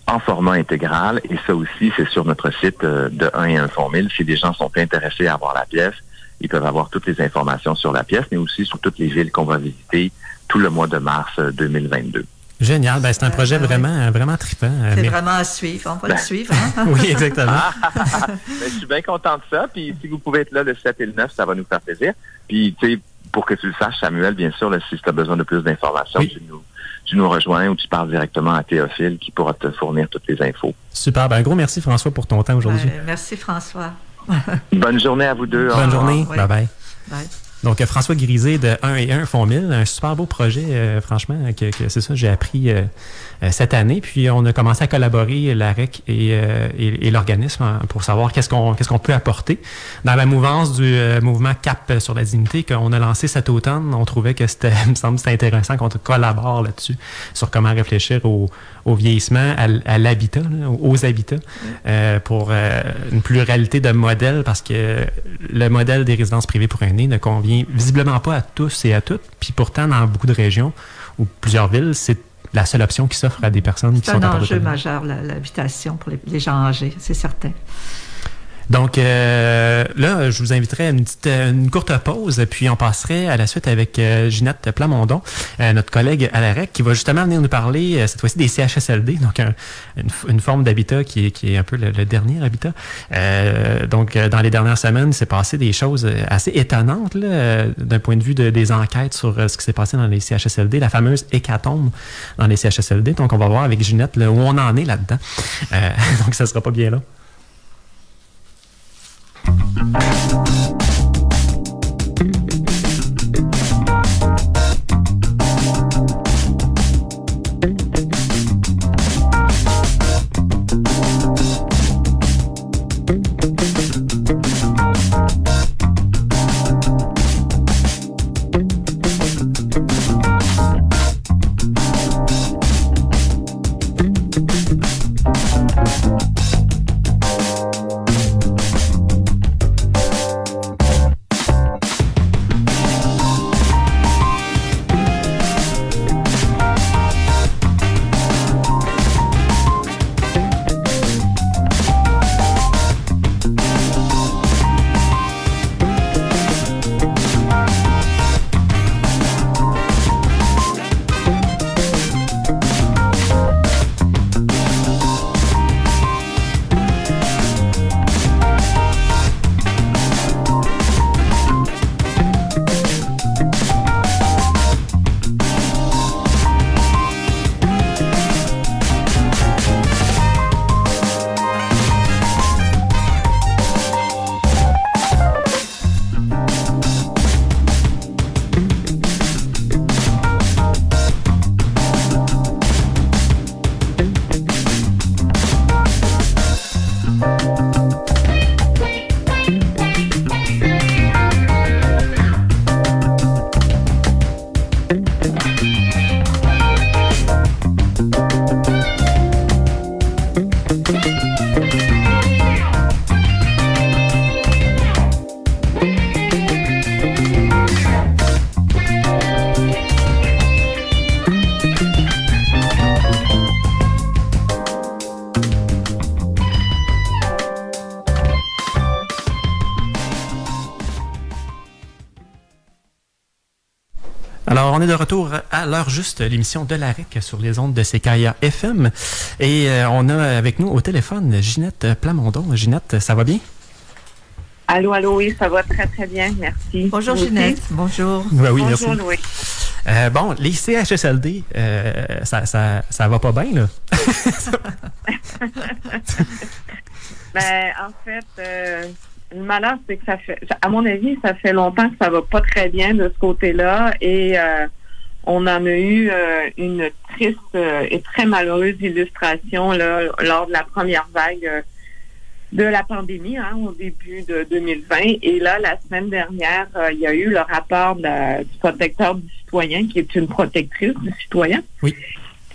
en format intégral. Et ça aussi, c'est sur notre site de 1 et 1 Fonds 1000. Si des gens sont intéressés à voir la pièce, ils peuvent avoir toutes les informations sur la pièce, mais aussi sur toutes les villes qu'on va visiter tout le mois de mars 2022. Génial. Ben, c'est un projet vraiment trippant. C'est vraiment à suivre. On va le suivre. Hein? Oui, exactement. Je suis bien content de ça. Puis si vous pouvez être là le 7 et le 9, ça va nous faire plaisir. Puis, tu sais, pour que tu le saches, Samuel, bien sûr, là, si tu as besoin de plus d'informations, tu nous rejoins ou tu parles directement à Théophile qui pourra te fournir toutes les infos. Super. Ben, un gros merci, François, pour ton temps aujourd'hui. Merci, François. Bonne journée à vous deux. Bonne journée. Oui. Bye-bye. Bye. Donc, François Grisé de 1 et 1 Fonds 1000, un super beau projet, franchement, que c'est ça, j'ai appris cette année. Puis, on a commencé à collaborer, l'AREC et l'organisme, pour savoir qu'est-ce qu'on peut apporter. Dans la mouvance du mouvement CAP sur la dignité qu'on a lancé cet automne, on trouvait que me semble que c'était intéressant qu'on collabore là-dessus, sur comment réfléchir au vieillissement, à l'habitat, là, aux habitats, pour une pluralité de modèles, parce que le modèle des résidences privées pour aînés ne convient visiblement pas à tous et à toutes. Puis pourtant, dans beaucoup de régions ou plusieurs villes, c'est la seule option qui s'offre à des personnes qui sont capables de C'est un enjeu majeur, l'habitation pour les gens âgés, c'est certain. Donc là, je vous inviterai à une courte pause, puis on passerait à la suite avec Ginette Plamondon, notre collègue à l'AREC, qui va justement venir nous parler cette fois-ci des CHSLD, donc une forme d'habitat qui est un peu le dernier habitat. Donc dans les dernières semaines, il s'est passé des choses assez étonnantes là, d'un point de vue des enquêtes sur ce qui s'est passé dans les CHSLD, la fameuse hécatombe dans les CHSLD. Donc on va voir avec Ginette là, où on en est là-dedans. Donc ça sera pas bien là. Alors, on est de retour à l'heure juste, l'émission de l'AREC sur les ondes de CKIA FM. Et on a avec nous au téléphone Ginette Plamondon. Ginette, ça va bien? Allô, oui, ça va très, très bien, merci. Bonjour Ginette, bonjour. Ben oui, bonjour merci. Louis. Bon, les CHSLD, ça va pas bien, là. Ben, en fait, le malheur, c'est que à mon avis, ça fait longtemps que ça va pas très bien de ce côté-là et on en a eu une triste et très malheureuse illustration là, lors de la première vague de la pandémie, au début de 2020. Et là, la semaine dernière, il y a eu le rapport du protecteur du citoyen, qui est une protectrice du citoyen, oui,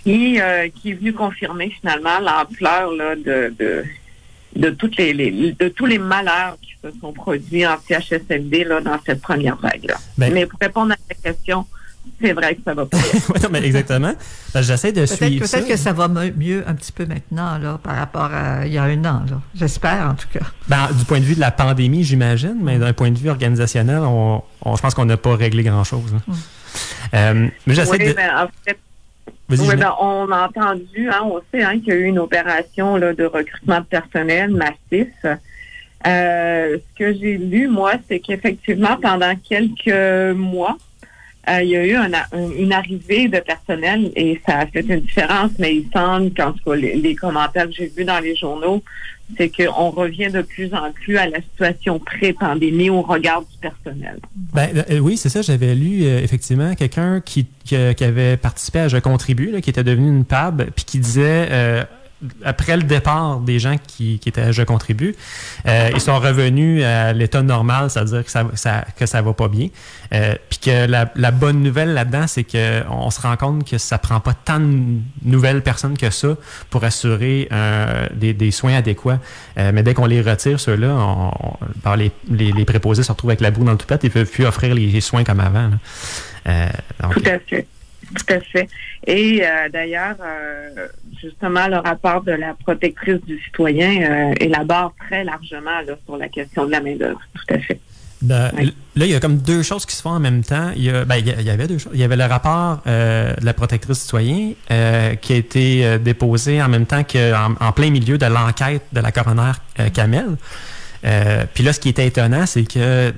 qui est venue confirmer finalement l'ampleur là, de tous les malheurs qui se sont produits en CHSLD là, dans cette première vague-là. Mais pour répondre à ta question, c'est vrai que ça va pas bien. Oui, non, mais exactement. Ben, j'essaie de suivre ça. Peut-être que ça va mieux un petit peu maintenant là, par rapport à il y a un an. Là. J'espère, en tout cas. Ben, du point de vue de la pandémie, j'imagine, mais d'un point de vue organisationnel, je pense qu'on n'a pas réglé grand-chose. Mais j'essaie de... en fait, on a entendu, on sait qu'il y a eu une opération là, de recrutement de personnel massif. Ce que j'ai lu, moi, c'est qu'effectivement, pendant quelques mois, il y a eu une arrivée de personnel et ça a fait une différence, mais il semble qu'en tout cas, les commentaires que j'ai vus dans les journaux, c'est qu'on revient de plus en plus à la situation pré-pandémie au regard du personnel. Oui, c'est ça. J'avais lu effectivement quelqu'un qui avait participé à Je contribue, là, qui était devenu une PAB, puis qui disait... après le départ des gens qui étaient à Je contribue, ils sont revenus à l'état normal, c'est-à-dire que ça va pas bien. Puis que la bonne nouvelle là-dedans, c'est qu'on se rend compte que ça prend pas tant de nouvelles personnes que ça pour assurer des soins adéquats. Mais dès qu'on les retire, ceux-là, les préposés se retrouvent avec la boue dans le toupette et ne peuvent plus offrir les soins comme avant. Donc, tout à fait. Tout à fait. Et d'ailleurs, justement, le rapport de la protectrice du citoyen élabore très largement là, sur la question de la main-d'œuvre. Tout à fait. Là, il y a comme deux choses qui se font en même temps. Il y avait deux choses. Il y avait le rapport de la protectrice du citoyen qui a été déposé en même temps qu'en plein milieu de l'enquête de la coroner Kamel. Puis là, ce qui était étonnant, c'est que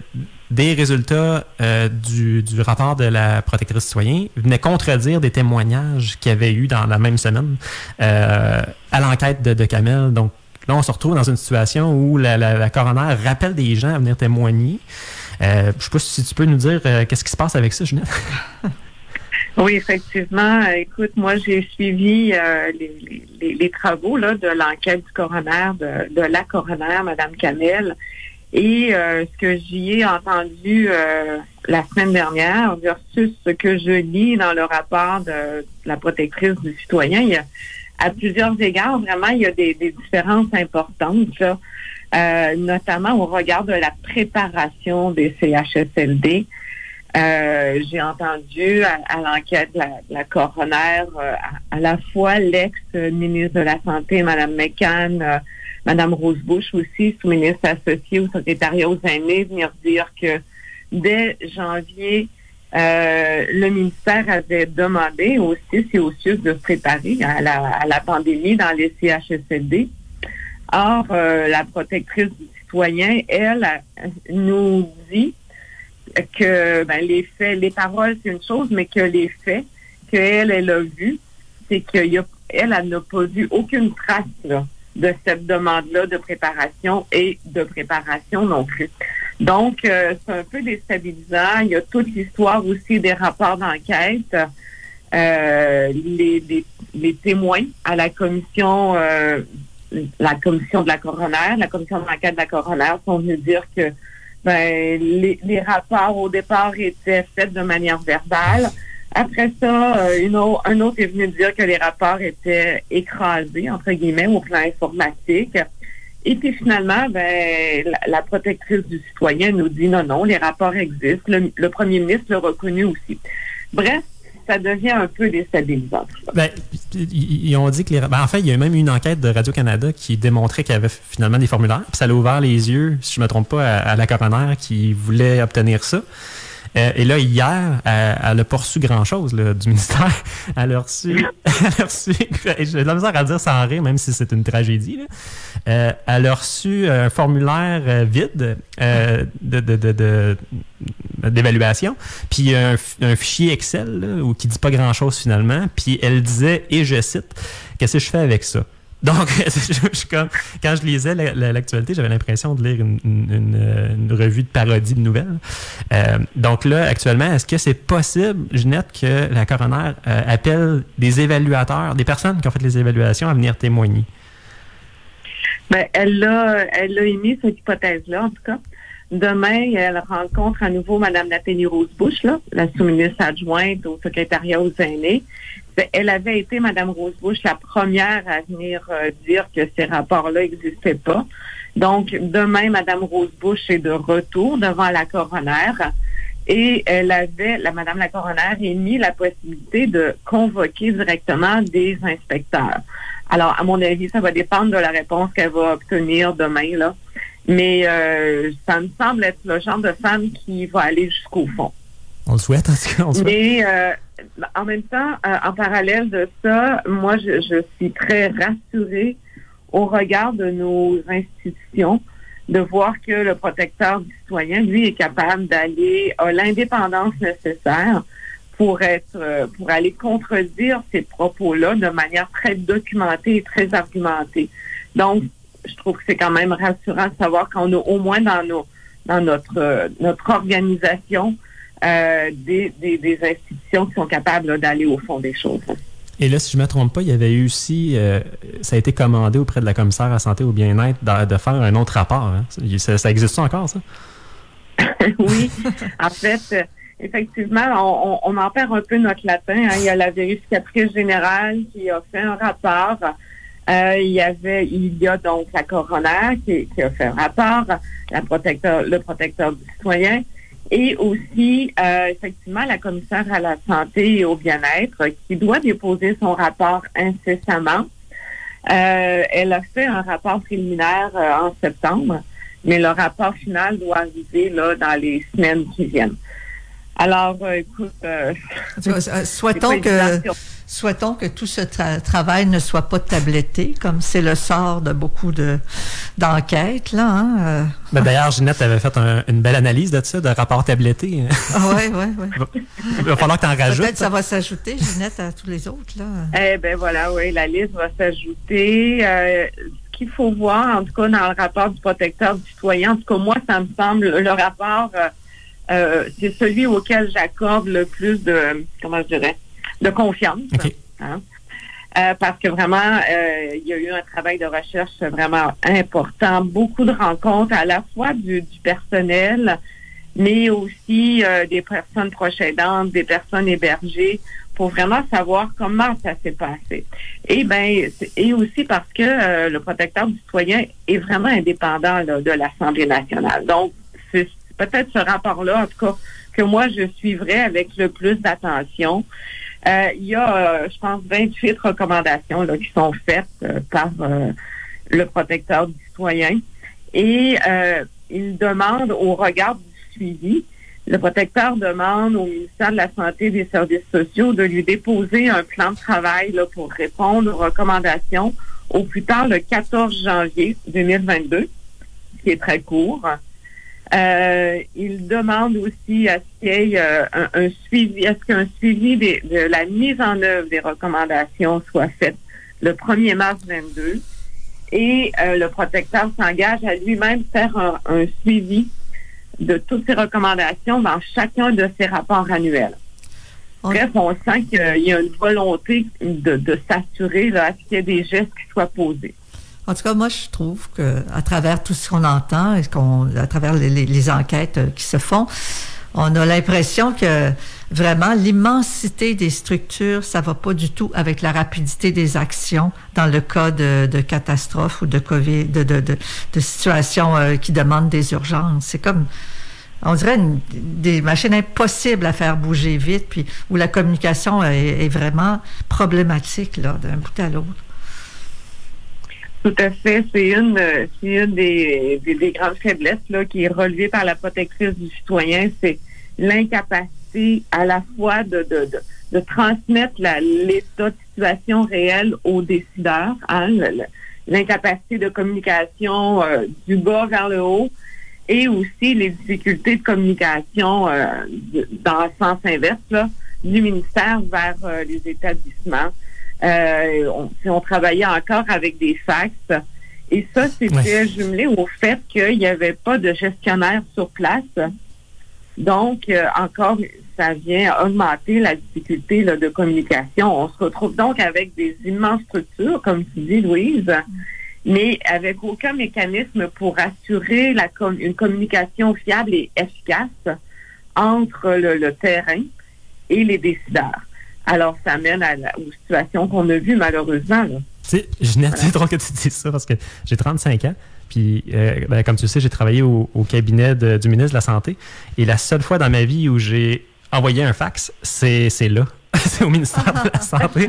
des résultats du rapport de la protectrice citoyen venaient contredire des témoignages qu'il y avait eu dans la même semaine à l'enquête de Kamel. Donc là, on se retrouve dans une situation où la coroner rappelle des gens à venir témoigner. Je ne sais pas si tu peux nous dire qu'est-ce qui se passe avec ça, Ginette? Oui, effectivement. Écoute, moi, j'ai suivi les travaux là, de l'enquête du coroner, de la coroner, Mme Kamel. Et ce que j'y ai entendu la semaine dernière versus ce que je lis dans le rapport de la protectrice du citoyen, il y a, à plusieurs égards, vraiment, il y a des différences importantes, là, notamment au regard de la préparation des CHSLD. J'ai entendu à l'enquête la coroner, à la fois l'ex-ministre de la Santé, Mme McCann, Mme Rosebush aussi, sous-ministre associée au secrétariat aux aînés, venir dire que dès janvier, le ministère avait demandé aux CIS et aux CIUS de se préparer à la pandémie dans les CHSLD. Or, la protectrice du citoyen, elle, nous dit que les faits, les paroles, c'est une chose, mais que les faits qu'elle a vus, c'est qu'elle n'a pas vu aucune trace là, de cette demande-là de préparation et de préparation non plus. Donc, c'est un peu déstabilisant. Il y a toute l'histoire aussi des rapports d'enquête. Les témoins à la commission de la coroner, la commission d'enquête de la coroner sont venus dire que les rapports au départ étaient faits de manière verbale. Après ça, un autre est venu dire que les rapports étaient écrasés, entre guillemets, au plan informatique. Et puis finalement, la protectrice du citoyen nous dit non, les rapports existent. Le premier ministre l'a reconnu aussi. Bref, ça devient un peu déstabilisant. Ils ont dit que en fait, il y a même eu une enquête de Radio-Canada qui démontrait qu'il y avait finalement des formulaires. Puis ça a ouvert les yeux, si je ne me trompe pas, à la coroner qui voulait obtenir ça. Et là, hier, elle n'a pas reçu grand-chose là, du ministère. Elle a reçu j'ai de la misère à dire sans rire, même si c'est une tragédie. Là. Elle a reçu un formulaire vide d'évaluation. Puis un fichier Excel là, qui dit pas grand-chose finalement. Puis elle disait, et je cite, « Qu'est-ce que je fais avec ça? » Donc, quand je lisais l'actualité, j'avais l'impression de lire une revue de parodie de nouvelles. Donc là, actuellement, est-ce que c'est possible, Ginette, que la coroner appelle des évaluateurs, des personnes qui ont fait les évaluations à venir témoigner? Ben, elle a émis cette hypothèse-là, en tout cas. Demain, elle rencontre à nouveau Mme Nathalie Rosebush, là, la sous-ministre adjointe au secrétariat aux aînés. Elle avait été, Mme Rosebush, la première à venir dire que ces rapports-là n'existaient pas. Donc, demain, Mme Rosebush est de retour devant la coroner et Mme la coroner a émis la possibilité de convoquer directement des inspecteurs. Alors, à mon avis, ça va dépendre de la réponse qu'elle va obtenir demain, là. Mais ça me semble être le genre de femme qui va aller jusqu'au fond. On le souhaite, en tout cas. Mais en même temps, en parallèle de ça, moi, je suis très rassurée au regard de nos institutions de voir que le protecteur du citoyen, lui, est capable d'aller à l'indépendance nécessaire pour aller contredire ces propos-là de manière très documentée et très argumentée. Donc, je trouve que c'est quand même rassurant de savoir qu'on a au moins dans notre organisation des institutions qui sont capables d'aller au fond des choses. Et là, si je ne me trompe pas, il y avait eu aussi, ça a été commandé auprès de la commissaire à la santé et au bien-être de faire un autre rapport. Hein? Ça existe encore, ça? Oui. En fait, effectivement, on en perd un peu notre latin. Hein. Il y a la vérificatrice générale qui a fait un rapport. Il y a donc la coroner qui a fait un rapport, le protecteur du citoyen, et aussi, effectivement, la commissaire à la santé et au bien-être qui doit déposer son rapport incessamment. Elle a fait un rapport préliminaire en septembre, mais le rapport final doit arriver là dans les semaines qui viennent. Alors, écoute... Souhaitons que tout ce travail ne soit pas tabletté, comme c'est le sort de beaucoup d'enquêtes, là. Hein? Ben d'ailleurs, Ginette avait fait une belle analyse de ça, de rapport tabletté. Oui. Il va falloir que tu en rajoutes. Peut-être que ça va s'ajouter, Ginette, à tous les autres, là. Eh bien, voilà, oui, la liste va s'ajouter. Ce qu'il faut voir, en tout cas, dans le rapport du protecteur du citoyen, en tout cas, moi, ça me semble, le rapport, c'est celui auquel j'accorde le plus de confiance. Okay. Hein? Parce que vraiment, il y a eu un travail de recherche vraiment important, beaucoup de rencontres à la fois du personnel, mais aussi des personnes proches aidantes, des personnes hébergées, pour vraiment savoir comment ça s'est passé. Et aussi parce que le protecteur du citoyen est vraiment indépendant là, de l'Assemblée nationale. Donc, c'est peut-être ce rapport-là, en tout cas, que moi, je suivrai avec le plus d'attention. Il y a, je pense, 28 recommandations là, qui sont faites par le protecteur du citoyen. Et il demande, au regard du suivi, le protecteur demande au ministère de la Santé et des Services sociaux de lui déposer un plan de travail là, pour répondre aux recommandations au plus tard le 14 janvier 2022, ce qui est très court. Il demande aussi à ce qu'il y ait un suivi, à ce qu'un suivi de la mise en œuvre des recommandations soit fait le 1er mars 2022. Et le protecteur s'engage à lui-même faire un suivi de toutes ces recommandations dans chacun de ses rapports annuels. Bref, on sent qu'il y a une volonté de s'assurer là, à ce qu'il y ait des gestes qui soient posés. En tout cas, moi, je trouve qu'à travers tout ce qu'on entend, à travers les enquêtes qui se font, on a l'impression que vraiment l'immensité des structures, ça va pas du tout avec la rapidité des actions dans le cas de catastrophes ou de COVID, de situations qui demandent des urgences. C'est comme, on dirait, des machines impossibles à faire bouger vite, puis où la communication est vraiment problématique là, d'un bout à l'autre. Tout à fait. C'est une des grandes faiblesses là, qui est relevée par la protectrice du citoyen, c'est l'incapacité à la fois de transmettre l'état de situation réel aux décideurs, hein, l'incapacité de communication du bas vers le haut et aussi les difficultés de communication dans le sens inverse là, du ministère vers les établissements. On travaillait encore avec des fax. Et ça, c'était jumelé au fait qu'il n'y avait pas de gestionnaire sur place. Donc, encore, ça vient augmenter la difficulté là, de communication. On se retrouve donc avec des immenses structures, comme tu dis, Louise, mais avec aucun mécanisme pour assurer une communication fiable et efficace entre le terrain et les décideurs. Alors, ça mène aux situations qu'on a vues, malheureusement. Là. Tu sais, Ginette, c'est drôle que tu dises ça parce que j'ai 35 ans. Puis, comme tu le sais, j'ai travaillé au cabinet du ministre de la Santé. Et la seule fois dans ma vie où j'ai envoyé un fax, c'est là. C'est au ministère de la Santé.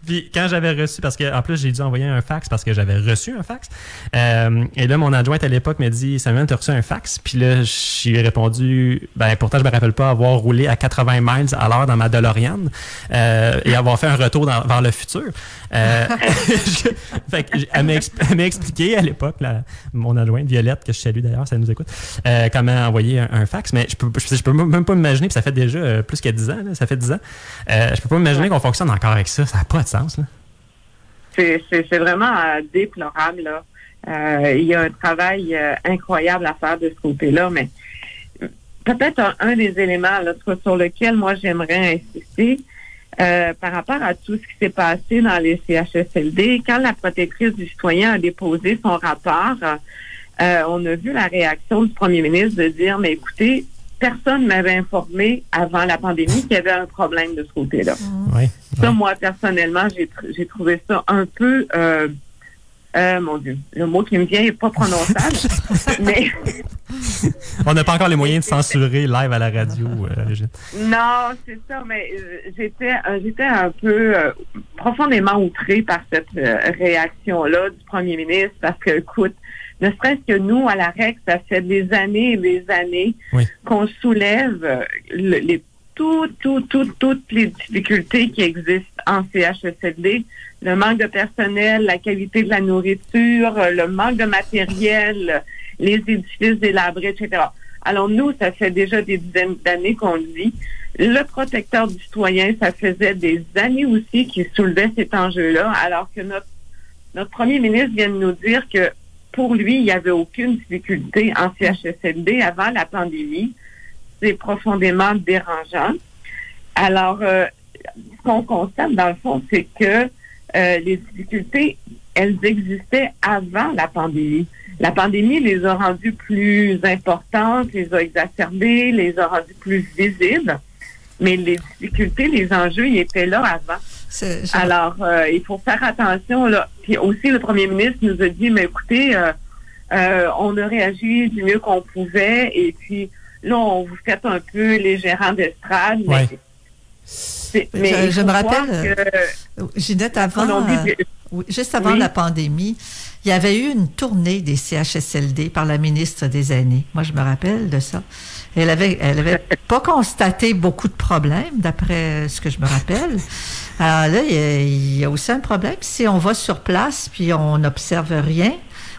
Puis quand j'avais reçu, parce qu'en plus, j'ai dû envoyer un fax parce que j'avais reçu un fax. Et là, mon adjointe à l'époque m'a dit, Samuel, tu as reçu un fax? Puis là, je lui ai répondu, pourtant, je me rappelle pas avoir roulé à 80 miles à l'heure dans ma DeLorean et avoir fait un retour vers le futur. Fait que, elle m'a expliqué à l'époque, mon adjointe, Violette, que je salue d'ailleurs, ça nous écoute, comment envoyer un fax. Mais je peux même pas m'imaginer, puis ça fait déjà plus que 10 ans, là, ça fait 10 ans. Je peux pas m'imaginer qu'on fonctionne encore avec ça. Ça n'a pas de sens. Là. C'est vraiment déplorable. Là. Il y a un travail incroyable à faire de ce côté-là, mais peut-être un des éléments là, sur lequel moi j'aimerais insister par rapport à tout ce qui s'est passé dans les CHSLD. Quand la protectrice du citoyen a déposé son rapport, on a vu la réaction du premier ministre de dire, mais écoutez, personne ne m'avait informé avant la pandémie qu'il y avait un problème de ce côté-là. Oui, ça, moi, personnellement, j'ai trouvé ça un peu... mon Dieu, le mot qui me vient n'est pas prononçable, mais... On n'a pas encore les moyens de censurer live à la radio, Régine. Non, c'est ça, mais j'étais un peu profondément outrée par cette réaction-là du premier ministre, parce que, écoute, ne serait-ce que nous, à la REC, ça fait des années et des années qu'on soulève toutes les difficultés qui existent en CHSLD, le manque de personnel, la qualité de la nourriture, le manque de matériel, les édifices délabrés, etc. Alors nous, ça fait déjà des dizaines d'années qu'on le dit. Le protecteur du citoyen, ça faisait des années aussi qu'il soulevait cet enjeu-là, alors que notre premier ministre vient de nous dire que pour lui, il n'y avait aucune difficulté en CHSLD avant la pandémie. C'est profondément dérangeant. Alors, ce qu'on constate, dans le fond, c'est que les difficultés, elles existaient avant la pandémie. La pandémie les a rendues plus importantes, les a exacerbées, les a rendues plus visibles. Mais les difficultés, les enjeux, ils étaient là avant. Alors, il faut faire attention, là. Puis aussi, le premier ministre nous a dit, mais écoutez, on a réagi du mieux qu'on pouvait, et puis là, on vous fait un peu les gérants d'estrade. Mais je me rappelle, Ginette, juste avant la pandémie, il y avait eu une tournée des CHSLD par la ministre des Aînés. Moi, je me rappelle de ça. Elle avait pas constaté beaucoup de problèmes, d'après ce que je me rappelle. Alors là, il y a aussi un problème. Si on va sur place puis on n'observe rien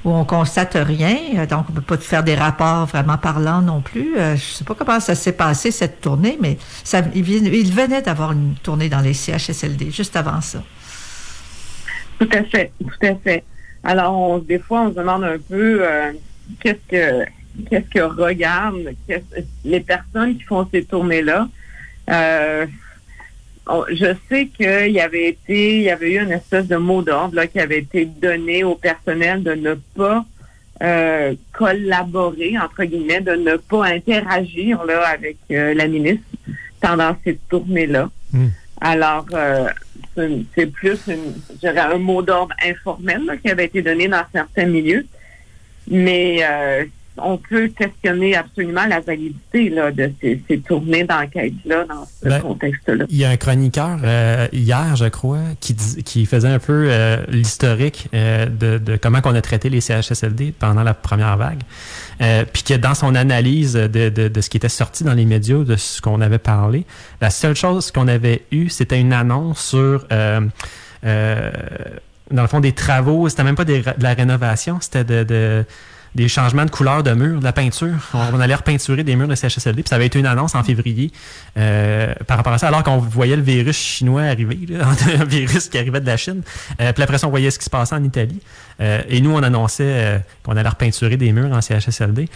ou on constate rien, donc on ne peut pas faire des rapports vraiment parlants non plus. Je ne sais pas comment ça s'est passé, cette tournée, mais il venait d'avoir une tournée dans les CHSLD, juste avant ça. Tout à fait, tout à fait. Alors, des fois, on se demande un peu qu'est-ce que regardent les personnes qui font ces tournées-là. Je sais qu'il y avait eu une espèce de mot d'ordre là, qui avait été donné au personnel de ne pas collaborer, entre guillemets, de ne pas interagir là, avec la ministre pendant cette tournée-là. Alors, c'est plus un mot d'ordre informel là, qui avait été donné dans certains milieux. Mais on peut questionner absolument la validité là, de ces tournées d'enquête-là dans ce contexte-là. Il y a un chroniqueur hier, je crois, qui faisait un peu l'historique de comment on a traité les CHSLD pendant la première vague. Puis que dans son analyse de ce qui était sorti dans les médias, de ce qu'on avait parlé, la seule chose qu'on avait eue, c'était une annonce sur... dans le fond, des travaux, c'était même pas de la rénovation, c'était des changements de couleur de mur, de la peinture. On allait repeinturer des murs de CHSLD, puis ça avait été une annonce en février par rapport à ça, alors qu'on voyait le virus chinois arriver, là, un virus qui arrivait de la Chine. Puis après ça, on voyait ce qui se passait en Italie. Et nous, on annonçait qu'on allait repeinturer des murs en CHSLD.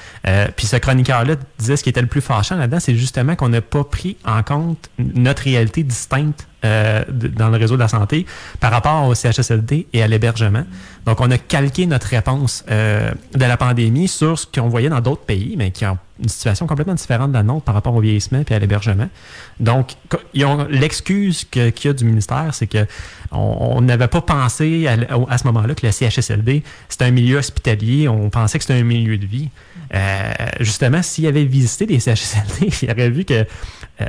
Puis ce chroniqueur-là disait ce qui était le plus fâchant là-dedans, c'est justement qu'on n'a pas pris en compte notre réalité distincte dans le réseau de la santé par rapport au CHSLD et à l'hébergement. Donc, on a calqué notre réponse de la pandémie sur ce qu'on voyait dans d'autres pays, mais qui ont une situation complètement différente de la nôtre par rapport au vieillissement et à l'hébergement. Donc, l'excuse qu'il y a du ministère, c'est que on n'avait pas pensé à ce moment-là que le CHSLD, c'était un milieu hospitalier. On pensait que c'était un milieu de vie. Justement, s'il avait visité des CHSLD, il aurait vu que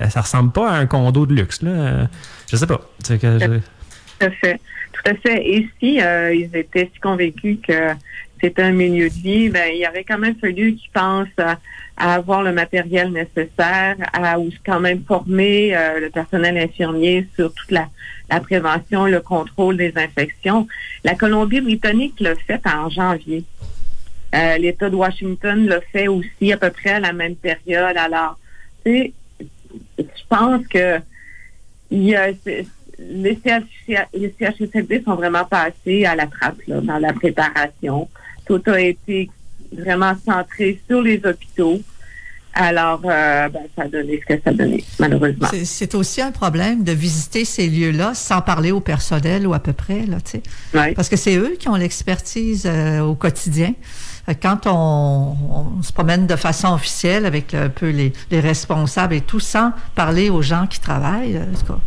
ça ressemble pas à un condo de luxe, là. Je sais pas. Tout à fait. Tout à fait. Et si ils étaient si convaincus que c'était un milieu de vie, ben il aurait quand même fallu qu'ils pensent à avoir le matériel nécessaire, à quand même former le personnel infirmier sur toute la prévention, le contrôle des infections. La Colombie-Britannique l'a fait en janvier. L'État de Washington l'a fait aussi à peu près à la même période. Alors, tu sais, je pense que les CHSLD sont vraiment passés à la trappe là, dans la préparation. Tout a été vraiment centré sur les hôpitaux. Alors, ça a donné ce que ça a donné, malheureusement. C'est aussi un problème de visiter ces lieux-là sans parler au personnel ou à peu près, là, tu sais. Oui. Parce que c'est eux qui ont l'expertise au quotidien. Quand on se promène de façon officielle avec un peu les responsables et tout, sans parler aux gens qui travaillent,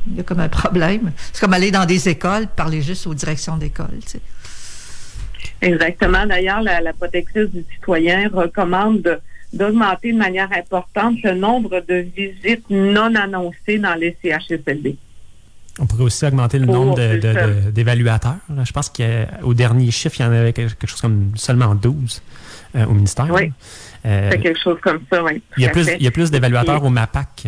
il y a comme un problème. C'est comme aller dans des écoles, parler juste aux directions d'école, tu sais. Exactement. D'ailleurs, la protectrice du citoyen recommande d'augmenter de manière importante le nombre de visites non annoncées dans les CHSLD. On pourrait aussi augmenter le nombre d'évaluateurs. Je pense qu'au dernier chiffre, il y en avait quelque chose comme seulement 12 au ministère. Oui, c'est quelque chose comme ça, oui. Il y a plus d'évaluateurs au MAPAC.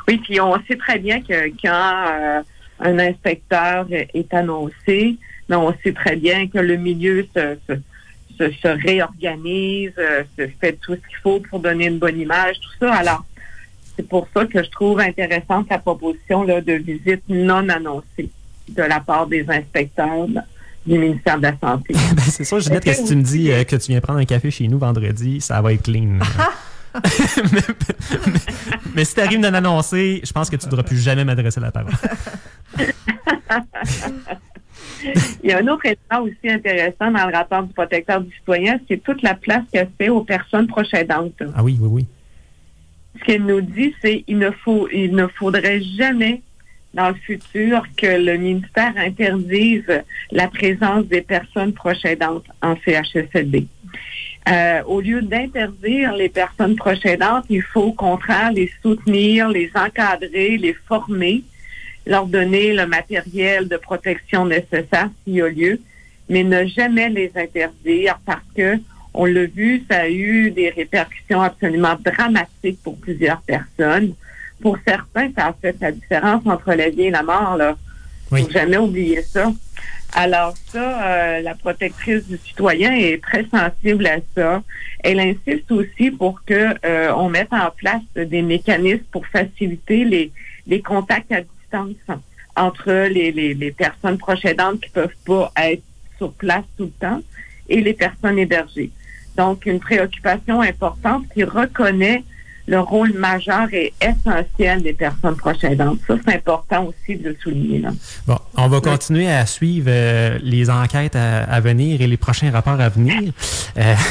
Oui, puis on sait très bien que quand un inspecteur est annoncé, mais on sait très bien que le milieu se réorganise, se fait tout ce qu'il faut pour donner une bonne image, tout ça. Alors, c'est pour ça que je trouve intéressante la proposition là, de visite non annoncée de la part des inspecteurs du ministère de la Santé. Ben, c'est sûr, Ginette, que si tu me dis que tu viens prendre un café chez nous vendredi, ça va être clean. mais si tu arrives non annoncé, je pense que tu ne devras plus jamais m'adresser la parole. Il y a un autre élément aussi intéressant dans le rapport du protecteur du citoyen, c'est toute la place qu'elle fait aux personnes proches aidantes. Ah oui, oui, oui. Ce qu'elle nous dit, c'est qu'il ne faudrait jamais, dans le futur, que le ministère interdise la présence des personnes proches aidantes en CHSLD. Au lieu d'interdire les personnes proches aidantes, il faut au contraire les soutenir, les encadrer, les former, leur donner le matériel de protection nécessaire s'il y a lieu, mais ne jamais les interdire parce que, on l'a vu, ça a eu des répercussions absolument dramatiques pour plusieurs personnes. Pour certains, ça a fait la différence entre la vie et la mort, là. Oui. Faut jamais oublier ça. Alors ça, la protectrice du citoyen est très sensible à ça. Elle insiste aussi pour que on mette en place des mécanismes pour faciliter les contacts à distance entre les personnes proches aidantes qui peuvent pas être sur place tout le temps et les personnes hébergées. Donc, une préoccupation importante qui reconnaît le rôle majeur et essentiel des personnes proches aidantes. Ça, c'est important aussi de le souligner, là. Bon, on va continuer à suivre les enquêtes à venir et les prochains rapports à venir.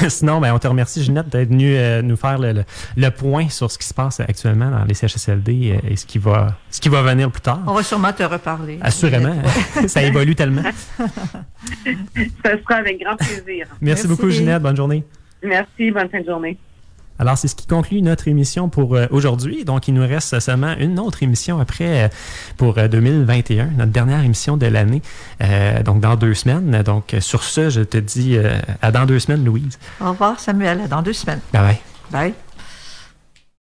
Sinon, ben, on te remercie, Ginette, d'être venue nous faire le point sur ce qui se passe actuellement dans les CHSLD et ce qui va venir plus tard. On va sûrement te reparler. Assurément. Ça évolue tellement. Ça sera avec grand plaisir. Merci beaucoup, Ginette. Bonne journée. Merci. Bonne fin de journée. Alors, c'est ce qui conclut notre émission pour aujourd'hui. Donc, il nous reste seulement une autre émission après pour 2021, notre dernière émission de l'année, donc dans 2 semaines. Donc, sur ce, je te dis à dans 2 semaines, Louise. Au revoir, Samuel. À dans 2 semaines. Bye bye. Bye.